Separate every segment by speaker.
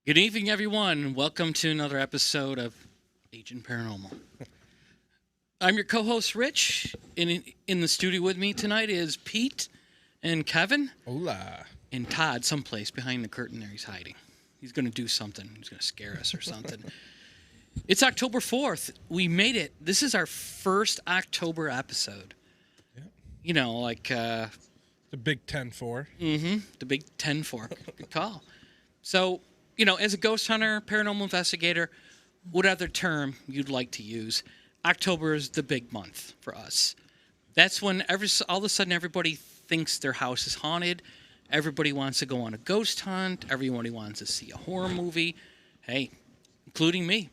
Speaker 1: Good evening, everyone. Welcome to another episode of Agent Paranormal. I'm your co-host, Rich. In the studio with me tonight is Pete and Kevin.
Speaker 2: Hola.
Speaker 1: And Todd, someplace behind the curtain there. He's hiding. He's going to do something. He's going to scare us or something. It's October 4th. We made it. This is our first October episode. Yeah. You know, like... the
Speaker 2: Big 10-4.
Speaker 1: Mm-hmm. The Big 10-4. Good call. So... You know, as a ghost hunter, paranormal investigator, what other term you'd like to use, October is the big month for us. That's when all of a sudden everybody thinks their house is haunted. Everybody wants to go on a ghost hunt. Everybody wants to see a horror movie. Hey, including me.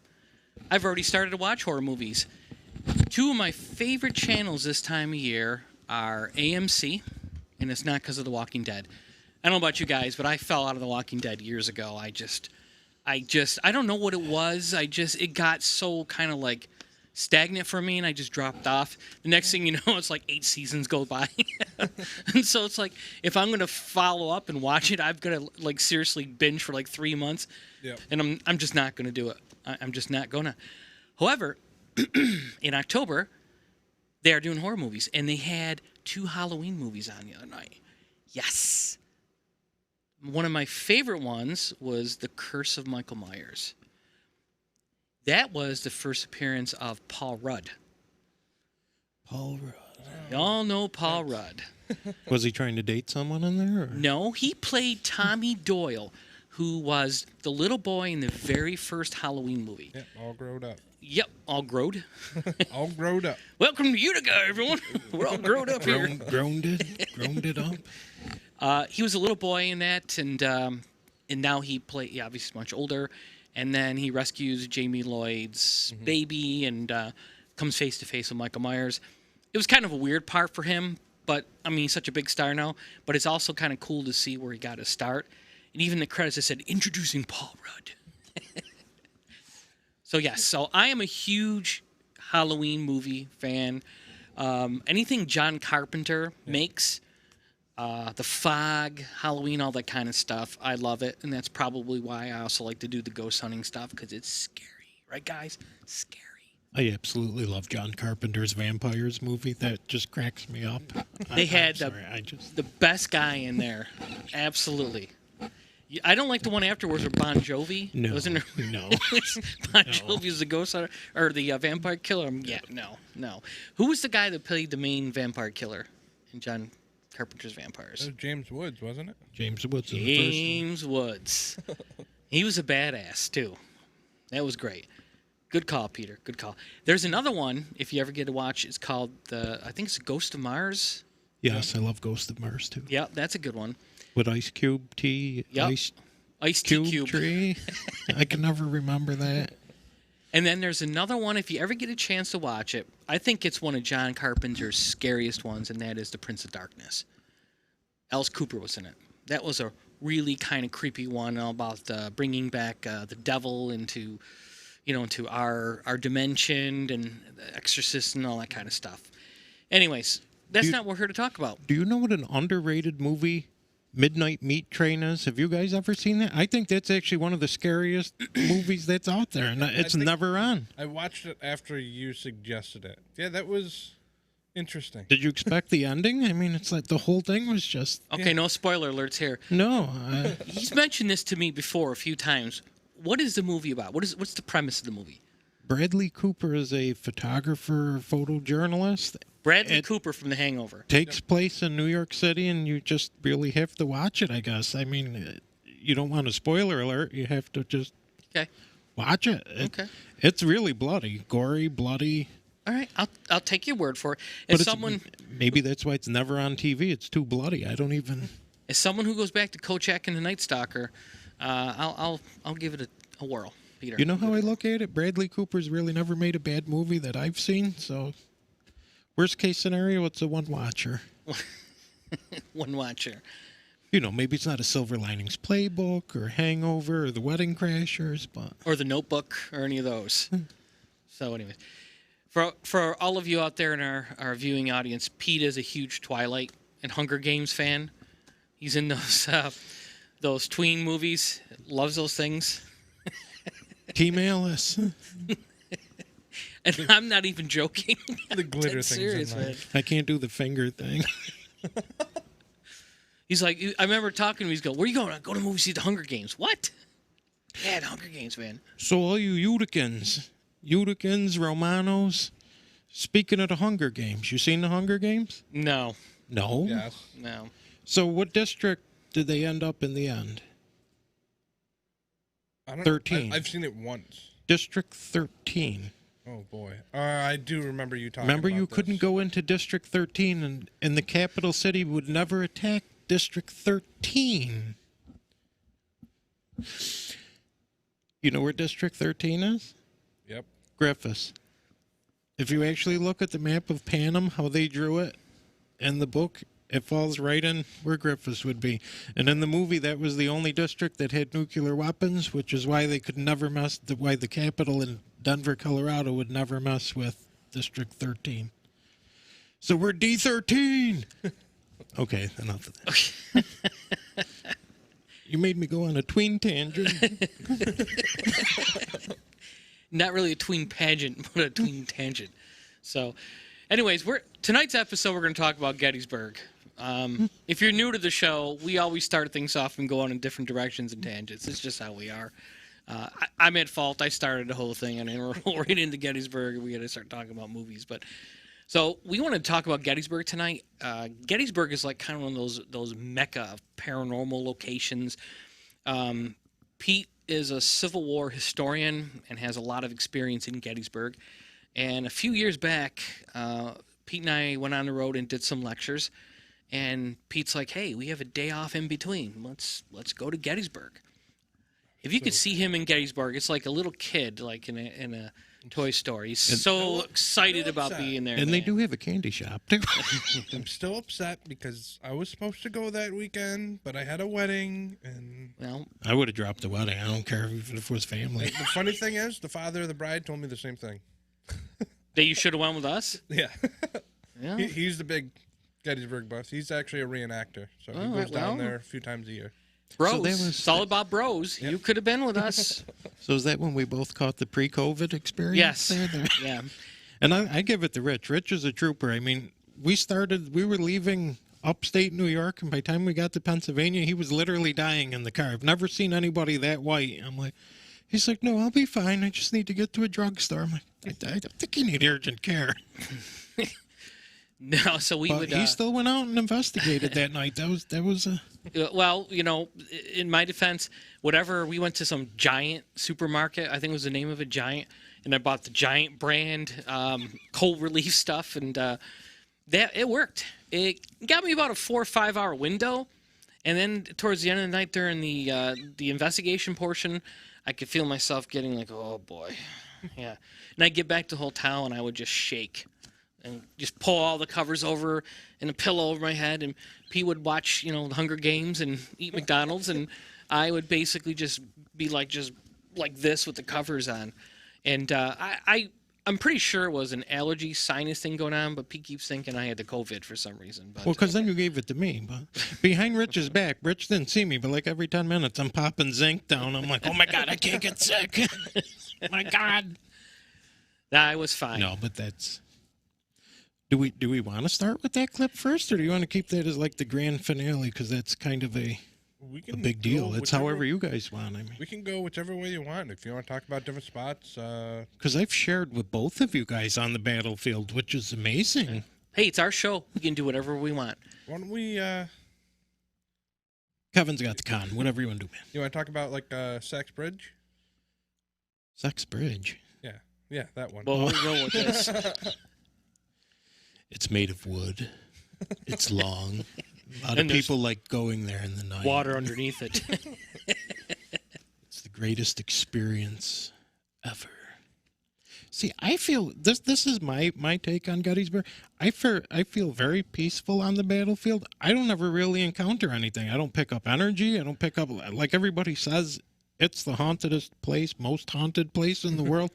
Speaker 1: I've already started to watch horror movies. Two of my favorite channels this time of year are AMC, and it's not because of The Walking Dead. I don't know about you guys, but I fell out of The Walking Dead years ago. I don't know what it was. It got so kind of like stagnant for me, and I just dropped off. The next thing you know, it's like 8 seasons go by. And so it's like, if I'm going to follow up and watch it, I've got to like seriously binge for like 3 months. Yep. And I'm just not going to do it. I'm just not going to. However, in October, they are doing horror movies, and they had 2 Halloween movies on the other night. Yes. One of my favorite ones was The Curse of Michael Myers. That was the first appearance of Paul Rudd.
Speaker 3: Paul Rudd.
Speaker 1: Y'all know Paul Rudd.
Speaker 3: Was he trying to date someone in there? Or?
Speaker 1: No, he played Tommy Doyle, who was the little boy in the very first Halloween movie.
Speaker 2: Yep, all growed up.
Speaker 1: Yep, all growed.
Speaker 2: All growed up.
Speaker 1: Welcome to Utica, everyone. We're all growed up here.
Speaker 3: Groaned it up.
Speaker 1: He was a little boy in that, and now he obviously much older, and then he rescues Jamie Lloyd's baby and comes face to face with Michael Myers. It was kind of a weird part for him, but I mean, he's such a big star now. But it's also kind of cool to see where he got his start. And even the credits it said introducing Paul Rudd. So yes, so I am a huge Halloween movie fan. Anything John Carpenter makes. The Fog, Halloween, all that kind of stuff. I love it, and that's probably why I also like to do the ghost hunting stuff, because it's scary. Right, guys? Scary.
Speaker 3: I absolutely love John Carpenter's Vampires movie. That just cracks me up.
Speaker 1: They had the best guy in there. Absolutely. I don't like the one afterwards with Bon Jovi.
Speaker 3: No.
Speaker 1: Wasn't there?
Speaker 3: No.
Speaker 1: Bon Jovi was the ghost hunter, or the vampire killer? Yeah, no. Who was the guy that played the main vampire killer in John Carpenter's Vampires?
Speaker 2: That was James Woods, wasn't it?
Speaker 3: James Woods.
Speaker 1: James Woods. He was a badass, too. That was great. Good call, Peter. Good call. There's another one, if you ever get to watch. It's called, I think it's Ghost of Mars.
Speaker 3: Yes, I love Ghost of Mars, too.
Speaker 1: Yeah, that's a good one.
Speaker 3: With Ice Cube tea.
Speaker 1: Yep. Ice Cube
Speaker 3: tree. I can never remember that.
Speaker 1: And then there's another one, if you ever get a chance to watch it, I think it's one of John Carpenter's scariest ones, and that is The Prince of Darkness. Alice Cooper was in it. That was a really kind of creepy one, all about bringing back the devil into our dimension, and the Exorcist and all that kind of stuff. Anyways, that's not what we're here to talk about.
Speaker 3: Do you know what an underrated movie Midnight Meat Train is? Have you guys ever seen that? I think that's actually one of the scariest movies that's out there, and it's never on.
Speaker 2: I watched it after you suggested it. Yeah, that was interesting.
Speaker 3: Did you expect the ending? I mean, it's like the whole thing was just...
Speaker 1: Okay, no spoiler alerts here.
Speaker 3: No.
Speaker 1: He's mentioned this to me before a few times. What is the movie about? What's the premise of the movie?
Speaker 3: Bradley Cooper is a photographer, photojournalist.
Speaker 1: Bradley
Speaker 3: It
Speaker 1: Cooper from The Hangover.
Speaker 3: takes place in New York City, and you just really have to watch it, I guess. I mean, you don't want a spoiler alert. You have to just
Speaker 1: Okay.
Speaker 3: watch it.
Speaker 1: Okay.
Speaker 3: It's really bloody, gory, bloody.
Speaker 1: All right. I'll take your word for it.
Speaker 3: But
Speaker 1: As
Speaker 3: it's,
Speaker 1: someone
Speaker 3: maybe that's why it's never on TV. It's too bloody. I don't even.
Speaker 1: as someone who goes back to Kojak and the Night Stalker, I'll give it a whirl, Peter.
Speaker 3: You know how I look at it? Bradley Cooper's really never made a bad movie that I've seen. So, worst case scenario, it's a one watcher.
Speaker 1: One watcher.
Speaker 3: You know, maybe it's not a Silver Linings Playbook or Hangover or The Wedding Crashers, but
Speaker 1: Or The Notebook or any of those. So anyways. For all of you out there in our viewing audience, Pete is a huge Twilight and Hunger Games fan. He's in those tween movies. Loves those things.
Speaker 3: Team Alice.
Speaker 1: And I'm not even joking.
Speaker 2: The glitter
Speaker 1: Dead
Speaker 2: things
Speaker 1: serious,
Speaker 2: in
Speaker 1: man.
Speaker 2: life.
Speaker 3: I can't do the finger thing.
Speaker 1: He's like, I remember talking to him. He's going, "Where are you going?" I go to the movie, see the Hunger Games. What? Yeah, the Hunger Games, man.
Speaker 3: So all you Uticans, Romanos, speaking of the Hunger Games, you seen the Hunger Games?
Speaker 1: No,
Speaker 3: No?
Speaker 2: Yes.
Speaker 1: no.
Speaker 3: So what district did they end up in the end?
Speaker 2: I don't
Speaker 3: 13.
Speaker 2: I've seen it once.
Speaker 3: District 13.
Speaker 2: Oh boy. I do remember you talking.
Speaker 3: Remember,
Speaker 2: about
Speaker 3: you
Speaker 2: this.
Speaker 3: couldn't go into District 13, and the capital city would never attack District 13. You know where District 13 is?
Speaker 2: Yep.
Speaker 3: Griffiths. If you actually look at the map of Panem, how they drew it in the book, it falls right in where Griffiths would be. And in the movie, that was the only district that had nuclear weapons, which is why they could never why the capital in Denver, Colorado would never mess with District 13. So we're D13! Okay, enough of that. You made me go on a tween tangent.
Speaker 1: Not really a tween pageant, but a tween tangent. So, anyways, tonight's episode we're going to talk about Gettysburg. If you're new to the show, we always start things off and go on in different directions and tangents. It's just how we are. I'm at fault. I started the whole thing, and then we're right into Gettysburg, and we got to start talking about movies. But so we want to talk about Gettysburg tonight. Gettysburg is like kind of one of those mecca of paranormal locations. Pete is a Civil War historian and has a lot of experience in Gettysburg. And a few years back, Pete and I went on the road and did some lectures. And Pete's like, "Hey, we have a day off in between. Let's go to Gettysburg." If you could see him in Gettysburg, it's like a little kid, like in a toy store. He's so excited about being there.
Speaker 3: And they do have a candy shop, too.
Speaker 2: I'm still upset because I was supposed to go that weekend, but I had a wedding, and
Speaker 1: Well,
Speaker 3: I would have dropped the wedding. I don't care even if it was family.
Speaker 2: the funny thing is, the father of the bride told me the same thing.
Speaker 1: that you should have went with us.
Speaker 2: Yeah.
Speaker 1: Yeah.
Speaker 2: He's the big Gettysburg buff. He's actually a reenactor, so he
Speaker 1: Oh,
Speaker 2: goes down
Speaker 1: well.
Speaker 2: there a few times a year.
Speaker 1: Bros.
Speaker 3: So that was-
Speaker 1: It's all about bros.
Speaker 2: Yep.
Speaker 1: You could have been with us.
Speaker 3: So is that when we both caught the pre-COVID experience?
Speaker 1: Yes.
Speaker 3: There?
Speaker 1: Yeah.
Speaker 3: And I give it to Rich. Rich is a trooper. I mean, we were leaving upstate New York, and by the time we got to Pennsylvania, he was literally dying in the car. I've never seen anybody that white. I'm like, he's like, "No, I'll be fine. I just need to get to a drugstore." I'm like, I don't think you need urgent care.
Speaker 1: No, so we
Speaker 3: But
Speaker 1: would.
Speaker 3: he still went out and investigated that night. That was a...
Speaker 1: Well, in my defense, we went to some Giant supermarket. I think it was the name of a Giant, and I bought the Giant brand cold relief stuff, and that it worked. It got me about a 4 or 5 hour window, and then towards the end of the night during the investigation portion, I could feel myself getting like, "Oh boy," yeah. And I'd get back to the hotel, and I would just shake. And just pull all the covers over and a pillow over my head, and Pete would watch, the Hunger Games and eat McDonald's, and I would basically just be like this with the covers on. And I'm pretty sure it was an allergy sinus thing going on, but Pete keeps thinking I had the COVID for some reason. But,
Speaker 3: Well, because then you gave it to me. But behind Rich's back, Rich didn't see me, but like every 10 minutes, I'm popping zinc down. I'm like, "Oh my God, I can't get sick." My God.
Speaker 1: I was fine.
Speaker 3: No, but that's... Do we want to start with that clip first, or do you want to keep that as like the grand finale? Because that's kind of a...
Speaker 2: We can
Speaker 3: a big
Speaker 2: go
Speaker 3: deal. It's
Speaker 2: whichever-
Speaker 3: however you guys want. I mean,
Speaker 2: We can go whichever way you want. If you want to talk about different spots,
Speaker 3: because I've shared with both of you guys on the battlefield, which is amazing.
Speaker 1: Hey, it's our show. We can do whatever we want.
Speaker 2: why don't we?
Speaker 3: Kevin's got the con. Whatever you want to do, man.
Speaker 2: You want to talk about like Sachs Bridge?
Speaker 3: Sex Bridge.
Speaker 2: Yeah, that one.
Speaker 1: Well, we know what this.
Speaker 3: It's made of wood. It's long. A lot
Speaker 1: And
Speaker 3: of
Speaker 1: there's
Speaker 3: people like going there in the night.
Speaker 1: Water underneath it.
Speaker 3: It's the greatest experience ever. See, I feel this is my take on Gettysburg. I feel very peaceful on the battlefield. I don't ever really encounter anything. I don't pick up energy. I don't pick up, like everybody says, it's the hauntedest place, most haunted place in the world.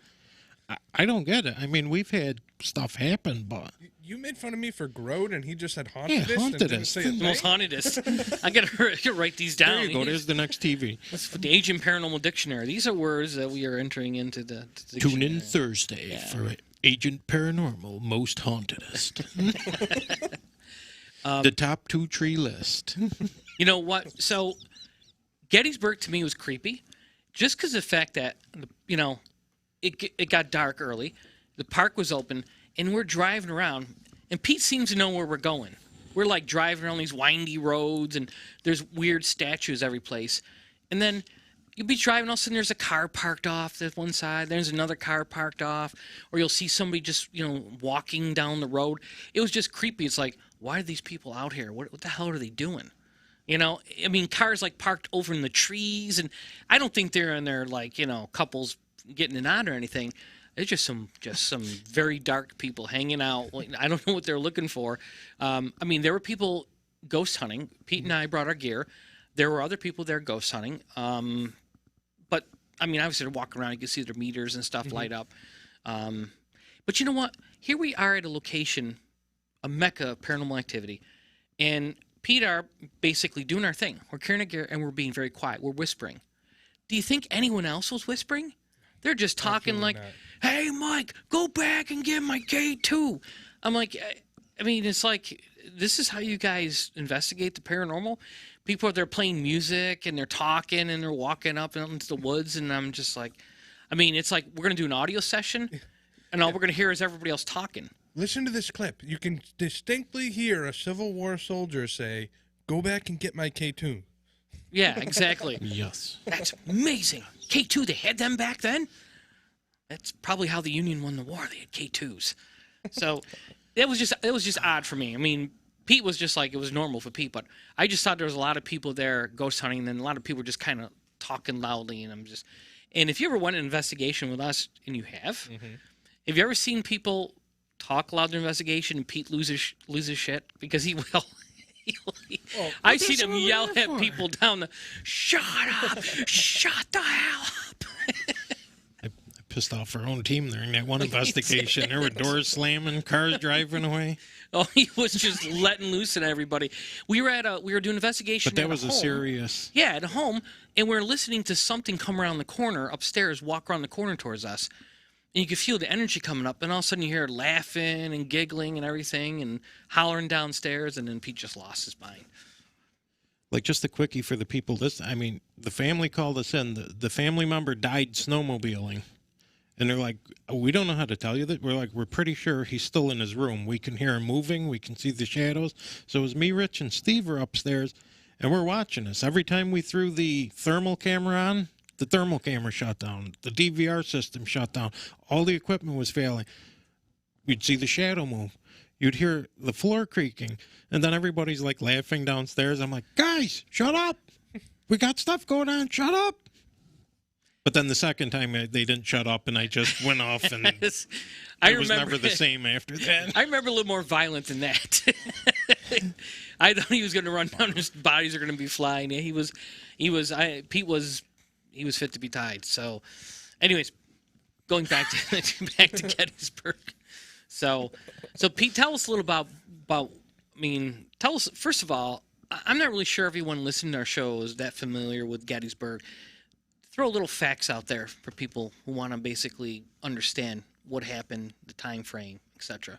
Speaker 3: I don't get it. I mean, we've had stuff happen, but
Speaker 2: You made fun of me for Grode, and he just said hauntedest. And
Speaker 3: hauntedest.
Speaker 2: didn't say a
Speaker 1: The most
Speaker 2: thing?
Speaker 1: hauntedest. I gotta write these down.
Speaker 3: there you go. There's the next TV.
Speaker 1: That's the Agent Paranormal Dictionary. These are words that we are entering into the
Speaker 3: Tune in
Speaker 1: dictionary.
Speaker 3: Thursday
Speaker 1: Yeah.
Speaker 3: for Agent Paranormal, most hauntedest. The top 2 tree list.
Speaker 1: You know what? So Gettysburg to me was creepy, just because of the fact that it got dark early, the park was open, and we're driving around, and Pete seems to know where we're going. We're like driving around these windy roads, and there's weird statues every place, and then you'll be driving, all of a sudden there's a car parked off to one side, there's another car parked off, or you'll see somebody just walking down the road. It was just creepy. It's like, why are these people out here? What the hell are they doing? I mean, cars like parked over in the trees, and I don't think they're in there like, couples getting it on or anything. It's just some very dark people hanging out. I don't know what they're looking for. I mean, there were people ghost hunting. Pete and I brought our gear. There were other people there ghost hunting. But I mean, obviously, they're walking around. You can see their meters and stuff light up. But you know what? Here we are at a location, a mecca of paranormal activity, and Pete are basically doing our thing. We're carrying our gear and we're being very quiet. We're whispering. Do you think anyone else was whispering? They're just talking
Speaker 2: Absolutely
Speaker 1: like,
Speaker 2: not.
Speaker 1: "Hey, Mike, go back and get my K2." I'm like, I mean, it's like, this is how you guys investigate the paranormal? People are there playing music and they're talking and they're walking up into the woods, and I'm just like, I mean, it's like we're going to do an audio session and all we're going to hear is everybody else talking.
Speaker 2: Listen to this clip. You can distinctly hear a Civil War soldier say, "Go back and get my K2."
Speaker 1: Yeah, exactly.
Speaker 3: Yes.
Speaker 1: That's amazing. K2, they had them back then? That's probably how the Union won the war. They had K2s. So it was just odd for me. I mean, Pete was just like, it was normal for Pete, but I just thought there was a lot of people there ghost hunting, and then a lot of people just kind of talking loudly, and and if you ever went an investigation with us, and you have you ever seen people talk loud in investigation and Pete loses shit? Because he will. I've seen him yell at people down the, "Shut up! Shut the hell up!"
Speaker 3: I pissed off our own team during that one investigation. There were doors slamming, cars driving away.
Speaker 1: Oh, he was just letting loose at everybody. We were doing an investigation.
Speaker 3: But that
Speaker 1: at
Speaker 3: was a
Speaker 1: home.
Speaker 3: serious.
Speaker 1: Yeah, at home, and we were listening to something come around the corner upstairs, walk around the corner towards us. And you could feel the energy coming up, and all of a sudden you hear laughing and giggling and everything and hollering downstairs, and then Pete just lost his mind.
Speaker 3: Like, just a quickie for the people. I mean, the family called us in. The family member died snowmobiling. And they're like, "We don't know how to tell you that." We're like, "We're pretty sure he's still in his room. We can hear him moving. We can see the shadows." So it was me, Rich, and Steve are upstairs, and we're watching this. Every time we threw the thermal camera on, the thermal camera shut down. The DVR system shut down. All the equipment was failing. You'd see the shadow move. You'd hear the floor creaking. And then everybody's like laughing downstairs. I'm like, "Guys, shut up. We got stuff going on. Shut up." But then the second time they didn't shut up, and I just went off, and it was never the same after that.
Speaker 1: I remember a little more violent than that. I thought he was going to run down. His bodies are going to be flying. Pete was fit to be tied. So, anyways, going back to Gettysburg. So Pete, tell us a little about. I mean, tell us first of all. I'm not really sure everyone listening to our show is that familiar with Gettysburg. Throw a little facts out there for people who want to basically understand what happened, the time frame, etc.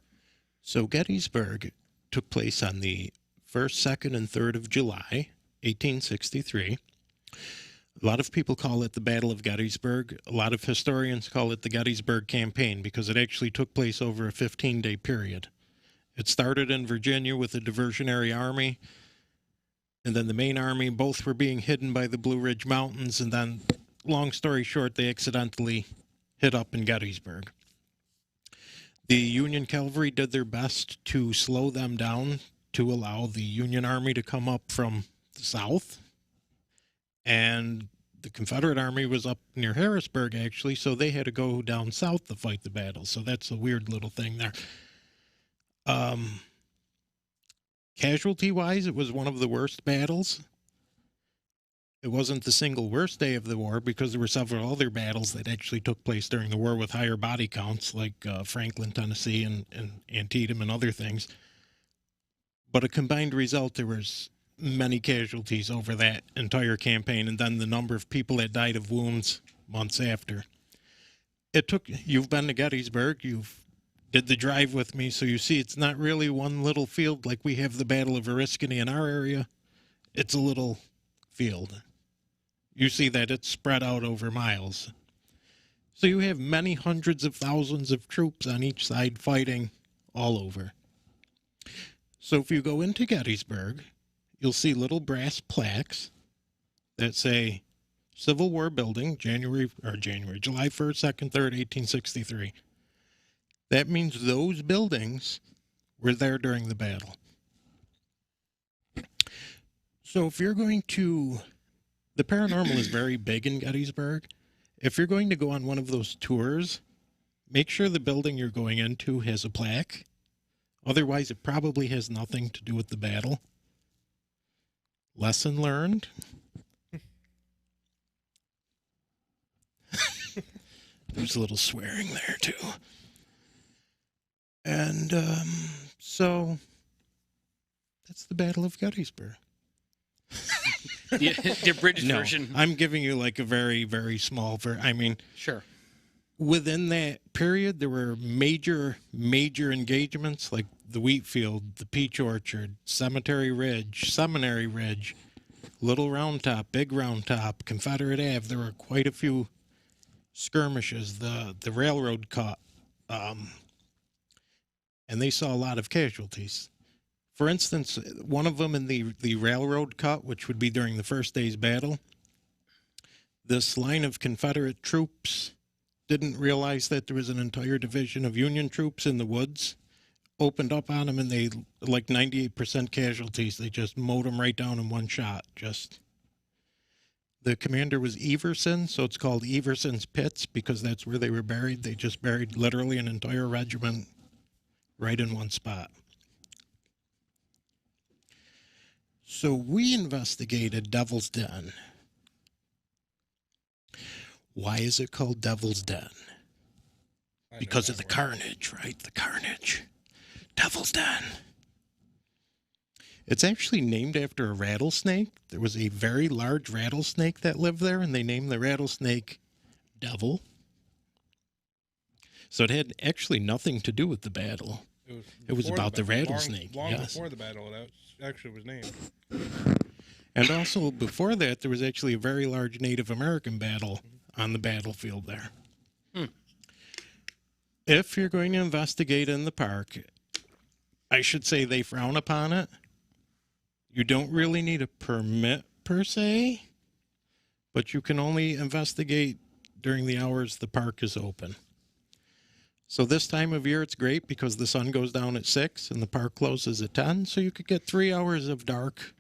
Speaker 3: So Gettysburg took place on the 1st, 2nd, and 3rd of July, 1863. A lot of people call it the Battle of Gettysburg. A lot of historians call it the Gettysburg Campaign because it actually took place over a 15-day period. It started in Virginia with a diversionary army, and then the main army. Both were being hidden by the Blue Ridge Mountains, and then, long story short, they accidentally hit up in Gettysburg. The Union cavalry did their best to slow them down to allow the Union army to come up from the south. And the Confederate army was up near Harrisburg, actually, so they had to go down south to fight the battle. So that's a weird little thing there. Casualty-wise, it was one of the worst battles. It wasn't the single worst day of the war because there were several other battles that actually took place during the war with higher body counts, like Franklin, Tennessee, and Antietam and other things. But a combined result, there was many casualties over that entire campaign, and then the number of people that died of wounds months after. You've been to Gettysburg, you've did the drive with me, so you see it's not really one little field like we have the Battle of Oriskany in our area. It's a little field. You see that it's spread out over miles. So you have many hundreds of thousands of troops on each side fighting all over. So if you go into Gettysburg, you'll see little brass plaques that say Civil War Building, July 1st, 2nd, 3rd, 1863. That means those buildings were there during the battle. So if you're going to, the paranormal is very big in Gettysburg. If you're going to go on one of those tours, make sure the building you're going into has a plaque. Otherwise, it probably has nothing to do with the battle. Lesson learned. There's a little swearing there, too. And so that's the Battle of Gettysburg.
Speaker 1: The abridged
Speaker 3: No,
Speaker 1: version.
Speaker 3: I'm giving you like a very, very small
Speaker 1: Sure.
Speaker 3: within that period, there were major engagements like the wheat field, the peach orchard, Cemetery Ridge, Seminary Ridge, Little Round Top, Big Round Top, Confederate Ave. There were quite a few skirmishes. The railroad cut, and they saw a lot of casualties. For instance, one of them in the railroad cut, which would be during the first day's battle, this line of Confederate troops didn't realize that there was an entire division of Union troops in the woods, opened up on them, and they, like 98% casualties, they just mowed them right down in one shot. The commander was Everson, so it's called Everson's Pits because that's where they were buried. They just buried literally an entire regiment right in one spot. So we investigated Devil's Den. Why is it called Devil's Den? Because of the carnage, right? The carnage. Devil's Den. It's actually named after a rattlesnake. There was a very large rattlesnake that lived there, and they named the rattlesnake Devil. So it had actually nothing to do with the battle. It was about the rattlesnake.
Speaker 2: Long
Speaker 3: yes.
Speaker 2: before the battle, that actually was named.
Speaker 3: And also before that, there was actually a very large Native American battle on the battlefield there. If you're going to investigate in the park, I should say they frown upon it. You don't really need a permit per se, but you can only investigate during the hours the park is open. So this time of year, it's great because the sun goes down at 6 and the park closes at 10, so you could get 3 hours of dark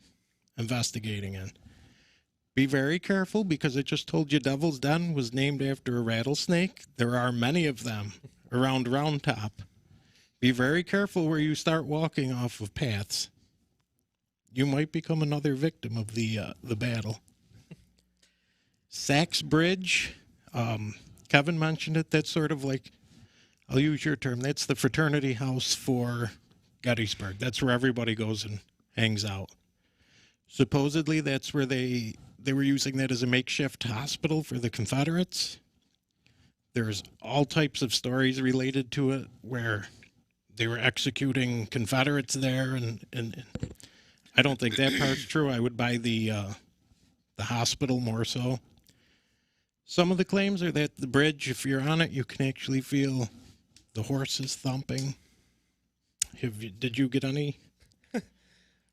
Speaker 3: investigating in. Be very careful because I just told you Devil's Den was named after a rattlesnake. There are many of them around Round Top. Be very careful where you start walking off of paths. You might become another victim of the battle. Sachs Bridge, Kevin mentioned it. That's sort of like, I'll use your term, that's the fraternity house for Gettysburg. That's where everybody goes and hangs out. Supposedly that's where they were using that as a makeshift hospital for the Confederates. There's all types of stories related to it where they were executing Confederates there, and I don't think that part's true. I would buy the hospital more so. Some of the claims are that the bridge, if you're on it, you can actually feel the horses thumping. Did you get any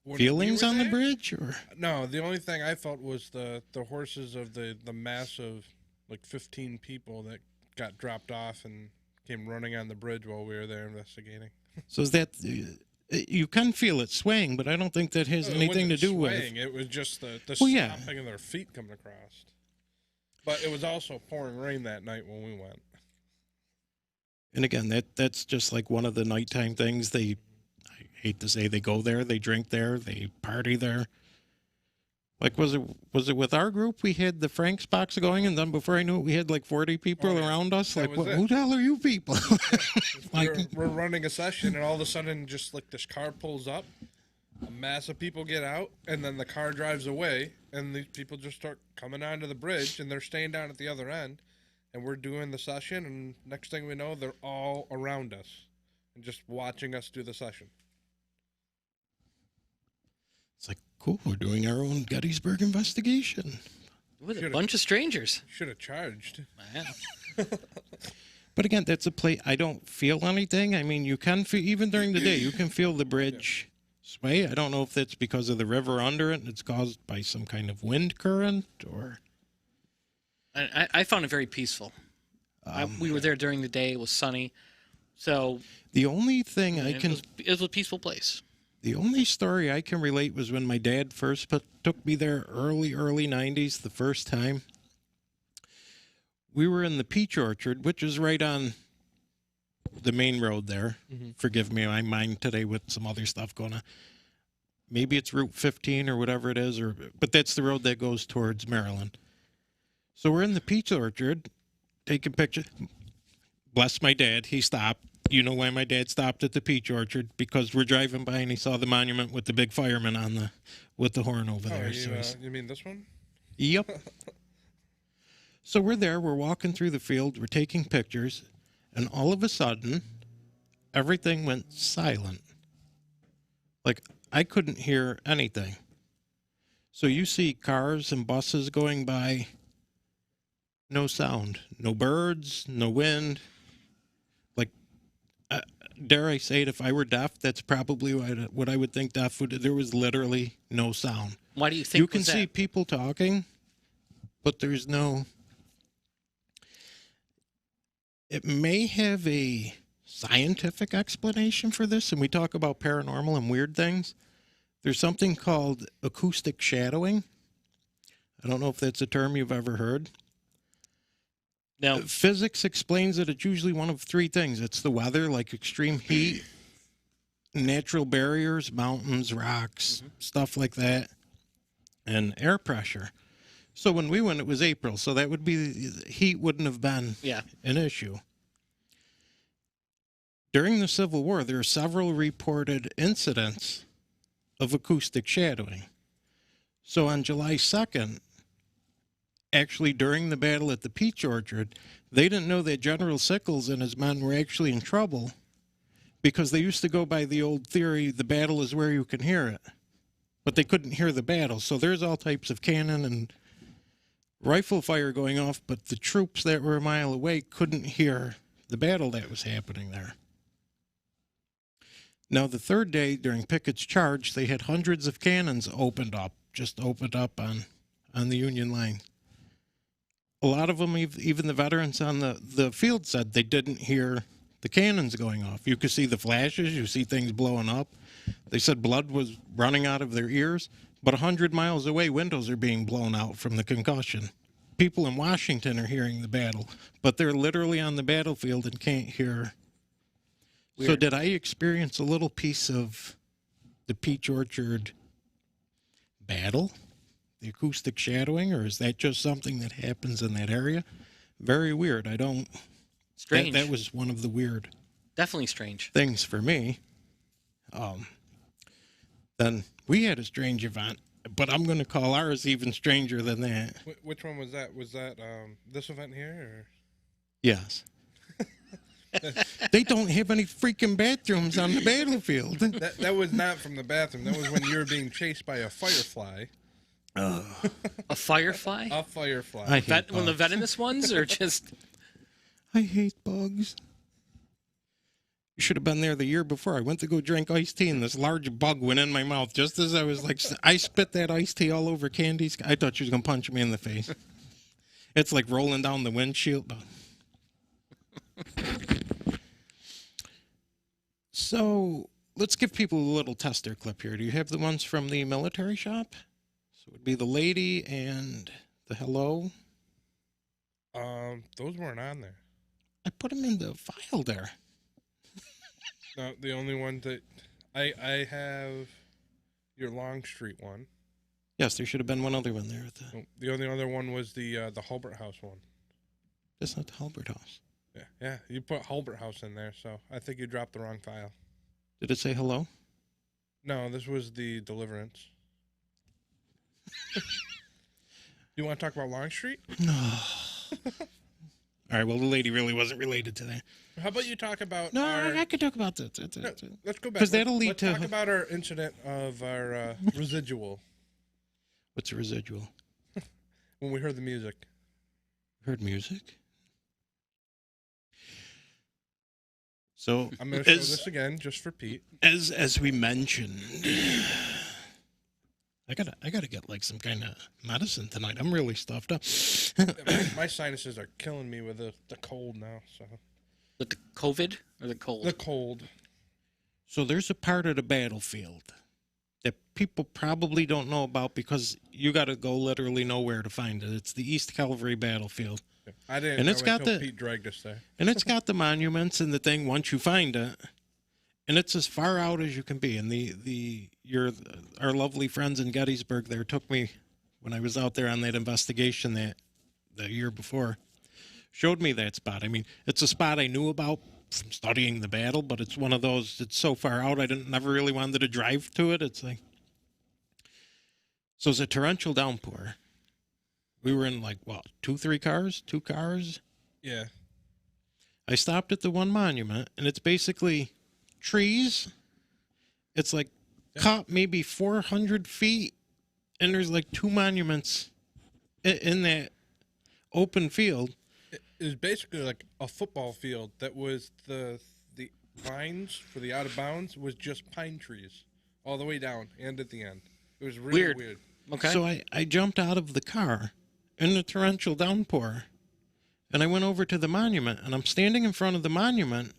Speaker 2: When
Speaker 3: feelings
Speaker 2: we were
Speaker 3: on the
Speaker 2: there?
Speaker 3: bridge? Or
Speaker 2: No, the only thing I felt was the horses of the massive, like 15 people that got dropped off and came running on the bridge while we were there investigating.
Speaker 3: so is that you can feel it swaying, but I don't think that has
Speaker 2: It
Speaker 3: anything to
Speaker 2: wasn't
Speaker 3: do
Speaker 2: swaying,
Speaker 3: with.
Speaker 2: it was just the
Speaker 3: Well, yeah.
Speaker 2: stomping of their feet coming across. But it was also pouring rain that night when we went.
Speaker 3: And again, that's just like one of the nighttime things. I hate to say they go there, they drink there, they party there. Like was it with our group? We had the Frank's box going, and then before I knew it, we had like 40 people
Speaker 2: Oh, yeah.
Speaker 3: around us.
Speaker 2: That
Speaker 3: Like,
Speaker 2: was it.
Speaker 3: who the hell are you people? Like,
Speaker 2: We're running a session, and all of a sudden, just like this car pulls up, a mass of people get out, and then the car drives away, and these people just start coming onto the bridge, and they're staying down at the other end, and we're doing the session, and next thing we know, they're all around us and just watching us do the session.
Speaker 3: it's like, cool, we're doing our own Gettysburg investigation.
Speaker 1: With a
Speaker 2: Should've-
Speaker 1: bunch of strangers.
Speaker 2: Should have charged.
Speaker 1: Yeah.
Speaker 3: But again, that's a place I don't feel anything. I mean, you can feel, even during the day, you can feel the bridge sway. I don't know if that's because of the river under it and it's caused by some kind of wind current or.
Speaker 1: I found it very peaceful. We were there during the day. It was sunny. So
Speaker 3: The only thing I
Speaker 1: it
Speaker 3: can.
Speaker 1: it was a peaceful place.
Speaker 3: The only story I can relate was when my dad first took me there early 90s the first time. We were in the peach orchard, which is right on the main road there.
Speaker 2: Mm-hmm.
Speaker 3: Forgive me, my mind today with some other stuff going on. Maybe it's Route 15 or whatever it is, but that's the road that goes towards Maryland. So we're in the peach orchard, taking pictures. Bless my dad, he stopped. You know why my dad stopped at the peach orchard? Because we're driving by and he saw the monument with the big fireman with the horn over there. So
Speaker 2: You mean this one?
Speaker 3: yep. So we're there, we're walking through the field, we're taking pictures, and all of a sudden, everything went silent. Like, I couldn't hear anything. So you see cars and buses going by, no sound, no birds, no wind. Like, dare I say it, if I were deaf, that's probably what I would think deaf would. There was literally no sound.
Speaker 1: Why do you think
Speaker 3: You can
Speaker 1: was
Speaker 3: see
Speaker 1: that?
Speaker 3: people talking, but there's no. It may have a scientific explanation for this, and we talk about paranormal and weird things. There's something called acoustic shadowing. I don't know if that's a term you've ever heard.
Speaker 1: No.
Speaker 3: Physics explains that it's usually one of three things. It's the weather, like extreme heat, natural barriers, mountains, rocks, stuff like that, and air pressure. So when we went, it was April, so that would be, heat wouldn't have been
Speaker 1: Yeah.
Speaker 3: an issue. During the Civil War, there are several reported incidents of acoustic shadowing. So on July 2nd, actually during the battle at the Peach Orchard, they didn't know that General Sickles and his men were actually in trouble because they used to go by the old theory, the battle is where you can hear it. But they couldn't hear the battle. So there's all types of cannon and rifle fire going off, but the troops that were a mile away couldn't hear the battle that was happening there. Now, the third day during Pickett's charge, they had hundreds of cannons opened up on the Union line. A lot of them, even the veterans on the field, said they didn't hear the cannons going off. You could see the flashes, you see things blowing up. They said blood was running out of their ears, but 100 miles away, windows are being blown out from the concussion. People in Washington are hearing the battle, but they're literally on the battlefield and can't hear.
Speaker 1: Weird.
Speaker 3: So did I experience a little piece of the Peach Orchard battle, the acoustic shadowing, or is that just something that happens in that area? Very weird. I don't.
Speaker 1: Strange.
Speaker 3: That was one of the weird
Speaker 1: Definitely strange.
Speaker 3: things for me. Then we had a strange event, but I'm going to call ours even stranger than that.
Speaker 2: Which one was that? Was that this event here?
Speaker 3: Yes. They don't have any freaking bathrooms on the battlefield.
Speaker 2: That was not from the bathroom. That was when you were being chased by a firefly.
Speaker 1: A firefly?
Speaker 2: A firefly.
Speaker 3: I hate
Speaker 1: One of the
Speaker 3: bugs.
Speaker 1: venomous ones, or just?
Speaker 3: I hate bugs. You should have been there the year before. I went to go drink iced tea, and this large bug went in my mouth just as I was like, I spit that iced tea all over Candy's. I thought she was going to punch me in the face. It's like rolling down the windshield. So let's give people a little tester clip here. Do you have the ones from the military shop? So it would be the lady and the hello.
Speaker 2: Those weren't on there.
Speaker 3: I put them in the file there.
Speaker 2: No, the only one that I have your Long Street one.
Speaker 3: Yes, there should have been one other one there.
Speaker 2: The only other one was the Hulbert House one.
Speaker 3: That's not the Halbert House.
Speaker 2: Yeah. You put Hulbert House in there, so I think you dropped the wrong file.
Speaker 3: Did it say hello?
Speaker 2: No, this was the Deliverance. You want to talk about Long Street?
Speaker 3: All right, well, the lady really wasn't related to that.
Speaker 2: How about you talk about
Speaker 3: No,
Speaker 2: our...
Speaker 3: I could talk about that.
Speaker 2: No, let's go back.
Speaker 3: 'Cause that'll lead
Speaker 2: let's
Speaker 3: to-
Speaker 2: talk about our incident of our residual
Speaker 3: What's a residual?
Speaker 2: when we heard the music.
Speaker 3: Heard music? So,
Speaker 2: I'm going to show this again just for Pete.
Speaker 3: as we mentioned, I gotta get like some kind of medicine tonight. I'm really stuffed up.
Speaker 2: My sinuses are killing me with the cold now. So
Speaker 1: With the COVID or the cold?
Speaker 2: the cold.
Speaker 3: So there's a part of the battlefield that people probably don't know about because you got to go literally nowhere to find it. It's the East Calvary battlefield.
Speaker 2: I didn't
Speaker 3: And
Speaker 2: know
Speaker 3: it's got
Speaker 2: until
Speaker 3: the-
Speaker 2: Pete dragged us there.
Speaker 3: And it's got the monuments and the thing once you find it. And it's as far out as you can be. And our lovely friends in Gettysburg there took me when I was out there on that investigation the year before. Showed me that spot. I mean, it's a spot I knew about from studying the battle, but it's one of those, it's so far out I never really wanted to drive to it. It's like, so it's a torrential downpour. We were in like, what, 2 cars?
Speaker 2: Yeah.
Speaker 3: I stopped at the one monument, and it's basically trees. It's like cut maybe 400 feet, and there's like 2 monuments in that open field.
Speaker 2: It was basically like a football field that was the lines for the out of bounds was just pine trees all the way down and at the end. It was really weird.
Speaker 1: Okay.
Speaker 3: So I jumped out of the car in the torrential downpour, and I went over to the monument, and I'm standing in front of the monument,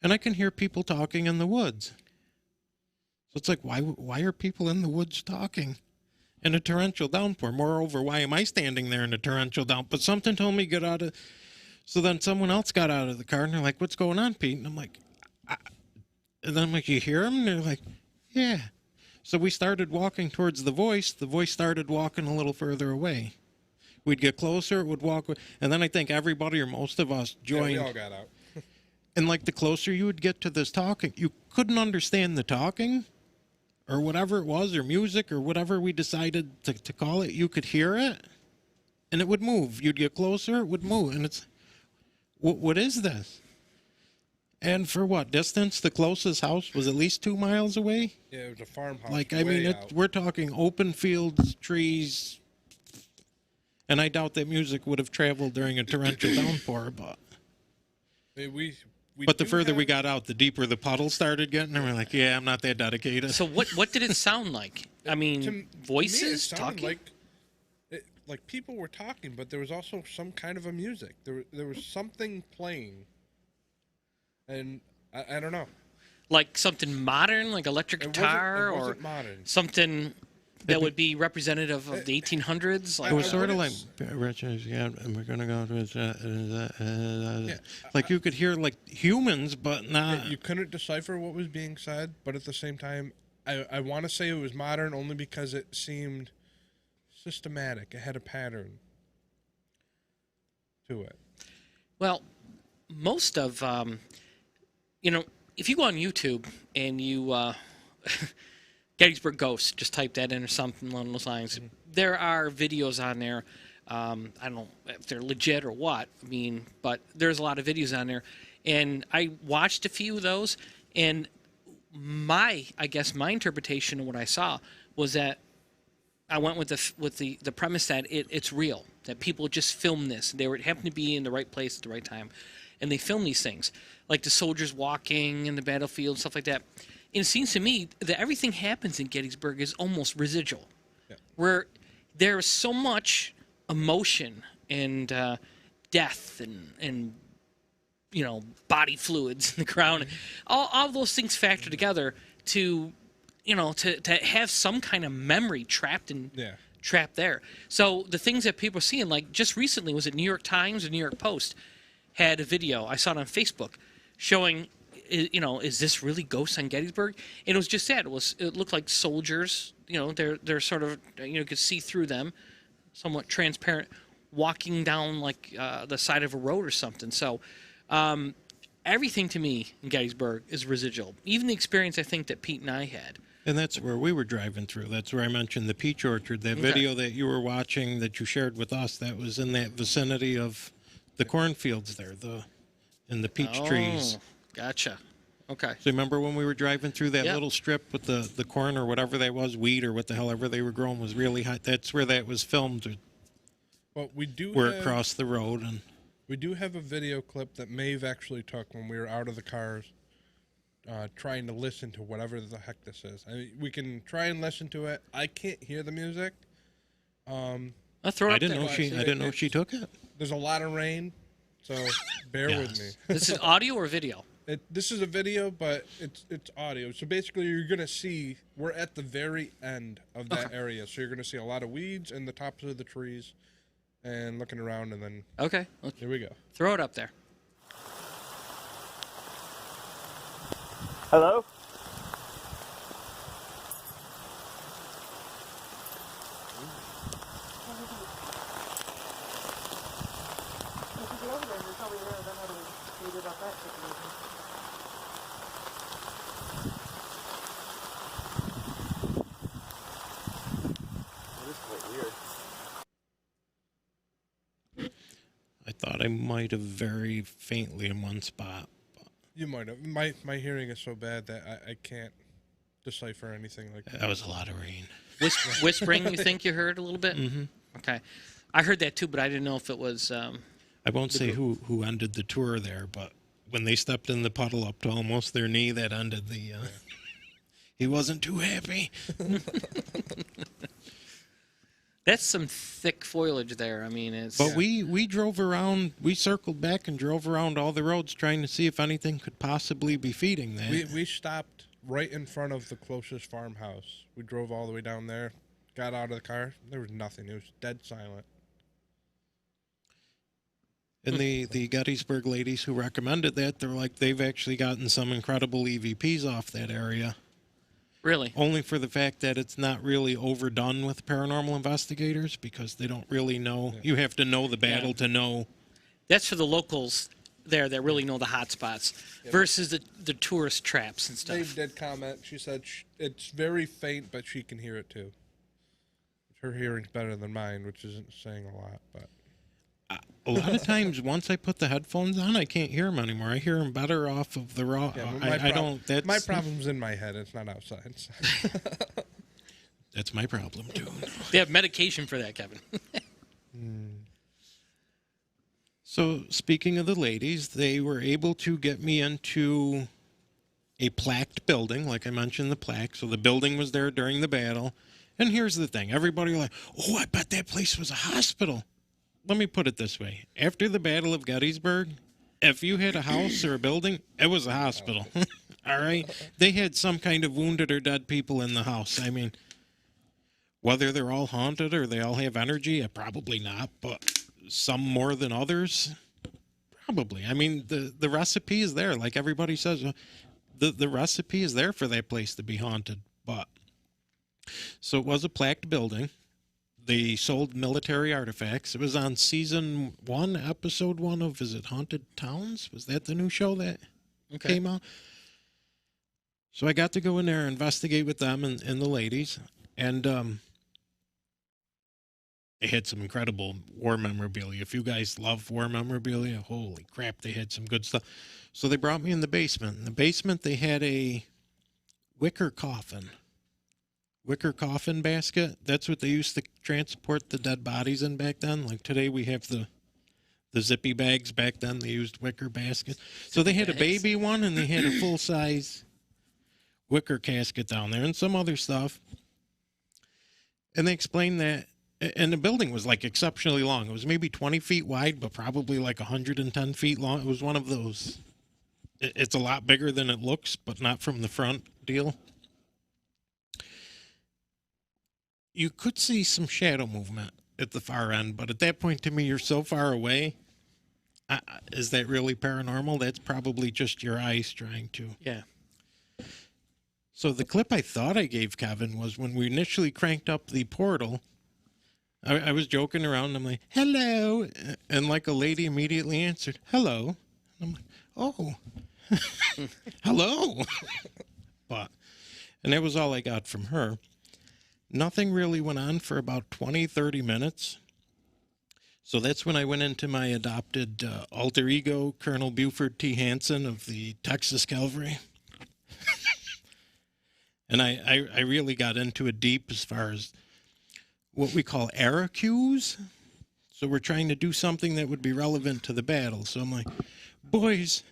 Speaker 3: and I can hear people talking in the woods. So it's like, why are people in the woods talking in a torrential downpour? Moreover, why am I standing there in a torrential downpour? But something told me get out of. So then someone else got out of the car, and they're like, "What's going on, Pete?" And I'm like, and then I'm like, "You hear them?" And they're like, "Yeah." So we started walking towards the voice. The voice started walking a little further away. We'd get closer, it would walk, and then I think everybody or most of us joined.
Speaker 2: Yeah, we all got out.
Speaker 3: And like the closer you would get to this talking, you couldn't understand the talking or whatever it was, or music or whatever we decided to call it. You could hear it and it would move. You'd get closer, it would move. And it's, what is this? And for what distance? The closest house was at least 2 miles away.
Speaker 2: Yeah, it was a farmhouse.
Speaker 3: Like, I mean, we're talking open fields, trees. And I doubt that music would have traveled during a torrential downpour, but. But the further we got out, the deeper the puddle started getting, and we're like, yeah, I'm not that dedicated.
Speaker 1: So what did it sound like? I mean,
Speaker 2: To me,
Speaker 1: voices
Speaker 2: it sounded
Speaker 1: talking?
Speaker 2: like people were talking, but there was also some kind of a music. There was something playing, and I don't know.
Speaker 1: Like something modern, like electric guitar,
Speaker 2: It
Speaker 1: or
Speaker 2: wasn't modern.
Speaker 1: something that would be representative of the 1800s? Like,
Speaker 3: It was
Speaker 2: I
Speaker 3: sort of like,
Speaker 2: wouldn't
Speaker 3: Richard, yeah, and we're going to go to like you could hear like humans, but not.
Speaker 2: You couldn't decipher what was being said, but at the same time, I want to say it was modern only because it seemed systematic. It had a pattern to it.
Speaker 1: well, most of, if you go on YouTube and you, Gettysburg Ghosts, just type that in or something along those lines.
Speaker 2: Mm-hmm.
Speaker 1: There are videos on there. I don't know if they're legit or what. I mean, but there's a lot of videos on there. And I watched a few of those, and my interpretation of what I saw was that I went with the premise that it's real, that people just film this. They happened to be in the right place at the right time, and they film these things, like the soldiers walking in the battlefield, stuff like that. And it seems to me that everything happens in Gettysburg is almost residual, where there is so much emotion and death and body fluids in the ground. All those things factor together to have some kind of memory trapped there. So the things that people are seeing, like just recently, was it New York Times or New York Post had a video, I saw it on Facebook, showing, is this really ghosts on Gettysburg? And it was just that. It looked like soldiers, they're sort of, you could see through them, somewhat transparent, walking down like the side of a road or something. So everything to me in Gettysburg is residual. Even the experience I think that Pete and I had.
Speaker 3: And that's where we were driving through. That's where I mentioned the peach orchard. That video that you were watching that you shared with us, that was in that vicinity of the cornfields there, and the peach trees.
Speaker 1: Gotcha. Okay.
Speaker 3: So remember when we were driving through that little strip with the corn or whatever that was, wheat or what the hell ever they were growing was really hot. That's where that was filmed.
Speaker 2: Well,
Speaker 3: it crossed the road. And
Speaker 2: we do have a video clip that Maeve actually took when we were out of the cars, trying to listen to whatever the heck this is. I mean, we can try and listen to it. I can't hear the music.
Speaker 1: I'll throw it
Speaker 3: I didn't know she took it.
Speaker 2: There's a lot of rain, so bear with me.
Speaker 1: This is audio or video?
Speaker 2: This is a video, but it's audio. So basically, you're gonna see we're at the very end of that area. So you're gonna see a lot of weeds and the tops of the trees, and looking around, and then here we go.
Speaker 1: Throw it up there.
Speaker 4: Hello?
Speaker 3: I thought I might have very faintly in one spot.
Speaker 2: You might have. My hearing is so bad that I can't decipher anything like that.
Speaker 3: That was a lot of rain.
Speaker 1: Whispering, you think you heard a little bit?
Speaker 3: Mm-hmm.
Speaker 1: Okay. I heard that too, but I didn't know if it was...
Speaker 3: I won't say who ended the tour there, but when they stepped in the puddle up to almost their knee, that ended the... He wasn't too happy.
Speaker 1: That's some thick foliage there. I mean, it's...
Speaker 3: But we drove around, we circled back and drove around all the roads trying to see if anything could possibly be feeding that.
Speaker 2: We stopped right in front of the closest farmhouse. We drove all the way down there, got out of the car. There was nothing. It was dead silent.
Speaker 3: And the Gettysburg ladies who recommended that, they're like, they've actually gotten some incredible EVPs off that area.
Speaker 1: Really?
Speaker 3: Only for the fact that it's not really overdone with paranormal investigators because they don't really know. Yeah. You have to know the battle to know.
Speaker 1: That's for the locals there that really know the hot spots versus the tourist traps and stuff.
Speaker 2: Dave did comment. She said it's very faint, but she can hear it too. Her hearing's better than mine, which isn't saying a lot, but...
Speaker 3: A lot of times, once I put the headphones on, I can't hear them anymore. I hear them better off of the raw.
Speaker 2: Yeah,
Speaker 3: I don't. That's
Speaker 2: my problem's in my head. It's not outside.
Speaker 3: That's my problem too.
Speaker 1: They have medication for that, Kevin.
Speaker 3: So, speaking of the ladies, they were able to get me into a plaqued building, like I mentioned, the plaque. So the building was there during the battle. And here's the thing: everybody like, oh, I bet that place was a hospital. Let me put it this way. After the Battle of Gettysburg, if you had a house or a building, it was a hospital. All right? They had some kind of wounded or dead people in the house. I mean, whether they're all haunted or they all have energy, probably not, but some more than others, probably. I mean, the recipe is there. Like everybody says, the recipe is there for that place to be haunted. But so it was a plaqued building. They sold military artifacts. It was on season 1, episode 1 of, is it Haunted Towns? Was that the new show that came out? So I got to go in there and investigate with them and the ladies. And they had some incredible war memorabilia. If you guys love war memorabilia, holy crap, they had some good stuff. So they brought me in the basement. In the basement, they had a wicker coffin basket. That's what they used to transport the dead bodies in back then. Like today, we have the zippy bags. Back then, they used wicker baskets. So they had a baby one, and they had a full-size wicker casket down there and some other stuff. And they explained that, and the building was like exceptionally long. It was maybe 20 feet wide, but probably like 110 feet long. It was one of those. It's a lot bigger than it looks, but not from the front deal. You could see some shadow movement at the far end, but at that point to me, you're so far away. Is that really paranormal? That's probably just your eyes trying to.
Speaker 1: Yeah.
Speaker 3: So the clip I thought I gave Kevin was when we initially cranked up the portal. I was joking around. I'm like, hello. And like a lady immediately answered, hello. And I'm like, oh, hello. And that was all I got from her. Nothing really went on for about 20, 30 minutes. So that's when I went into my adopted alter ego, Colonel Buford T. Hansen of the Texas Calvary. And I really got into it deep as far as what we call era cues. So we're trying to do something that would be relevant to the battle. So I'm like, boys,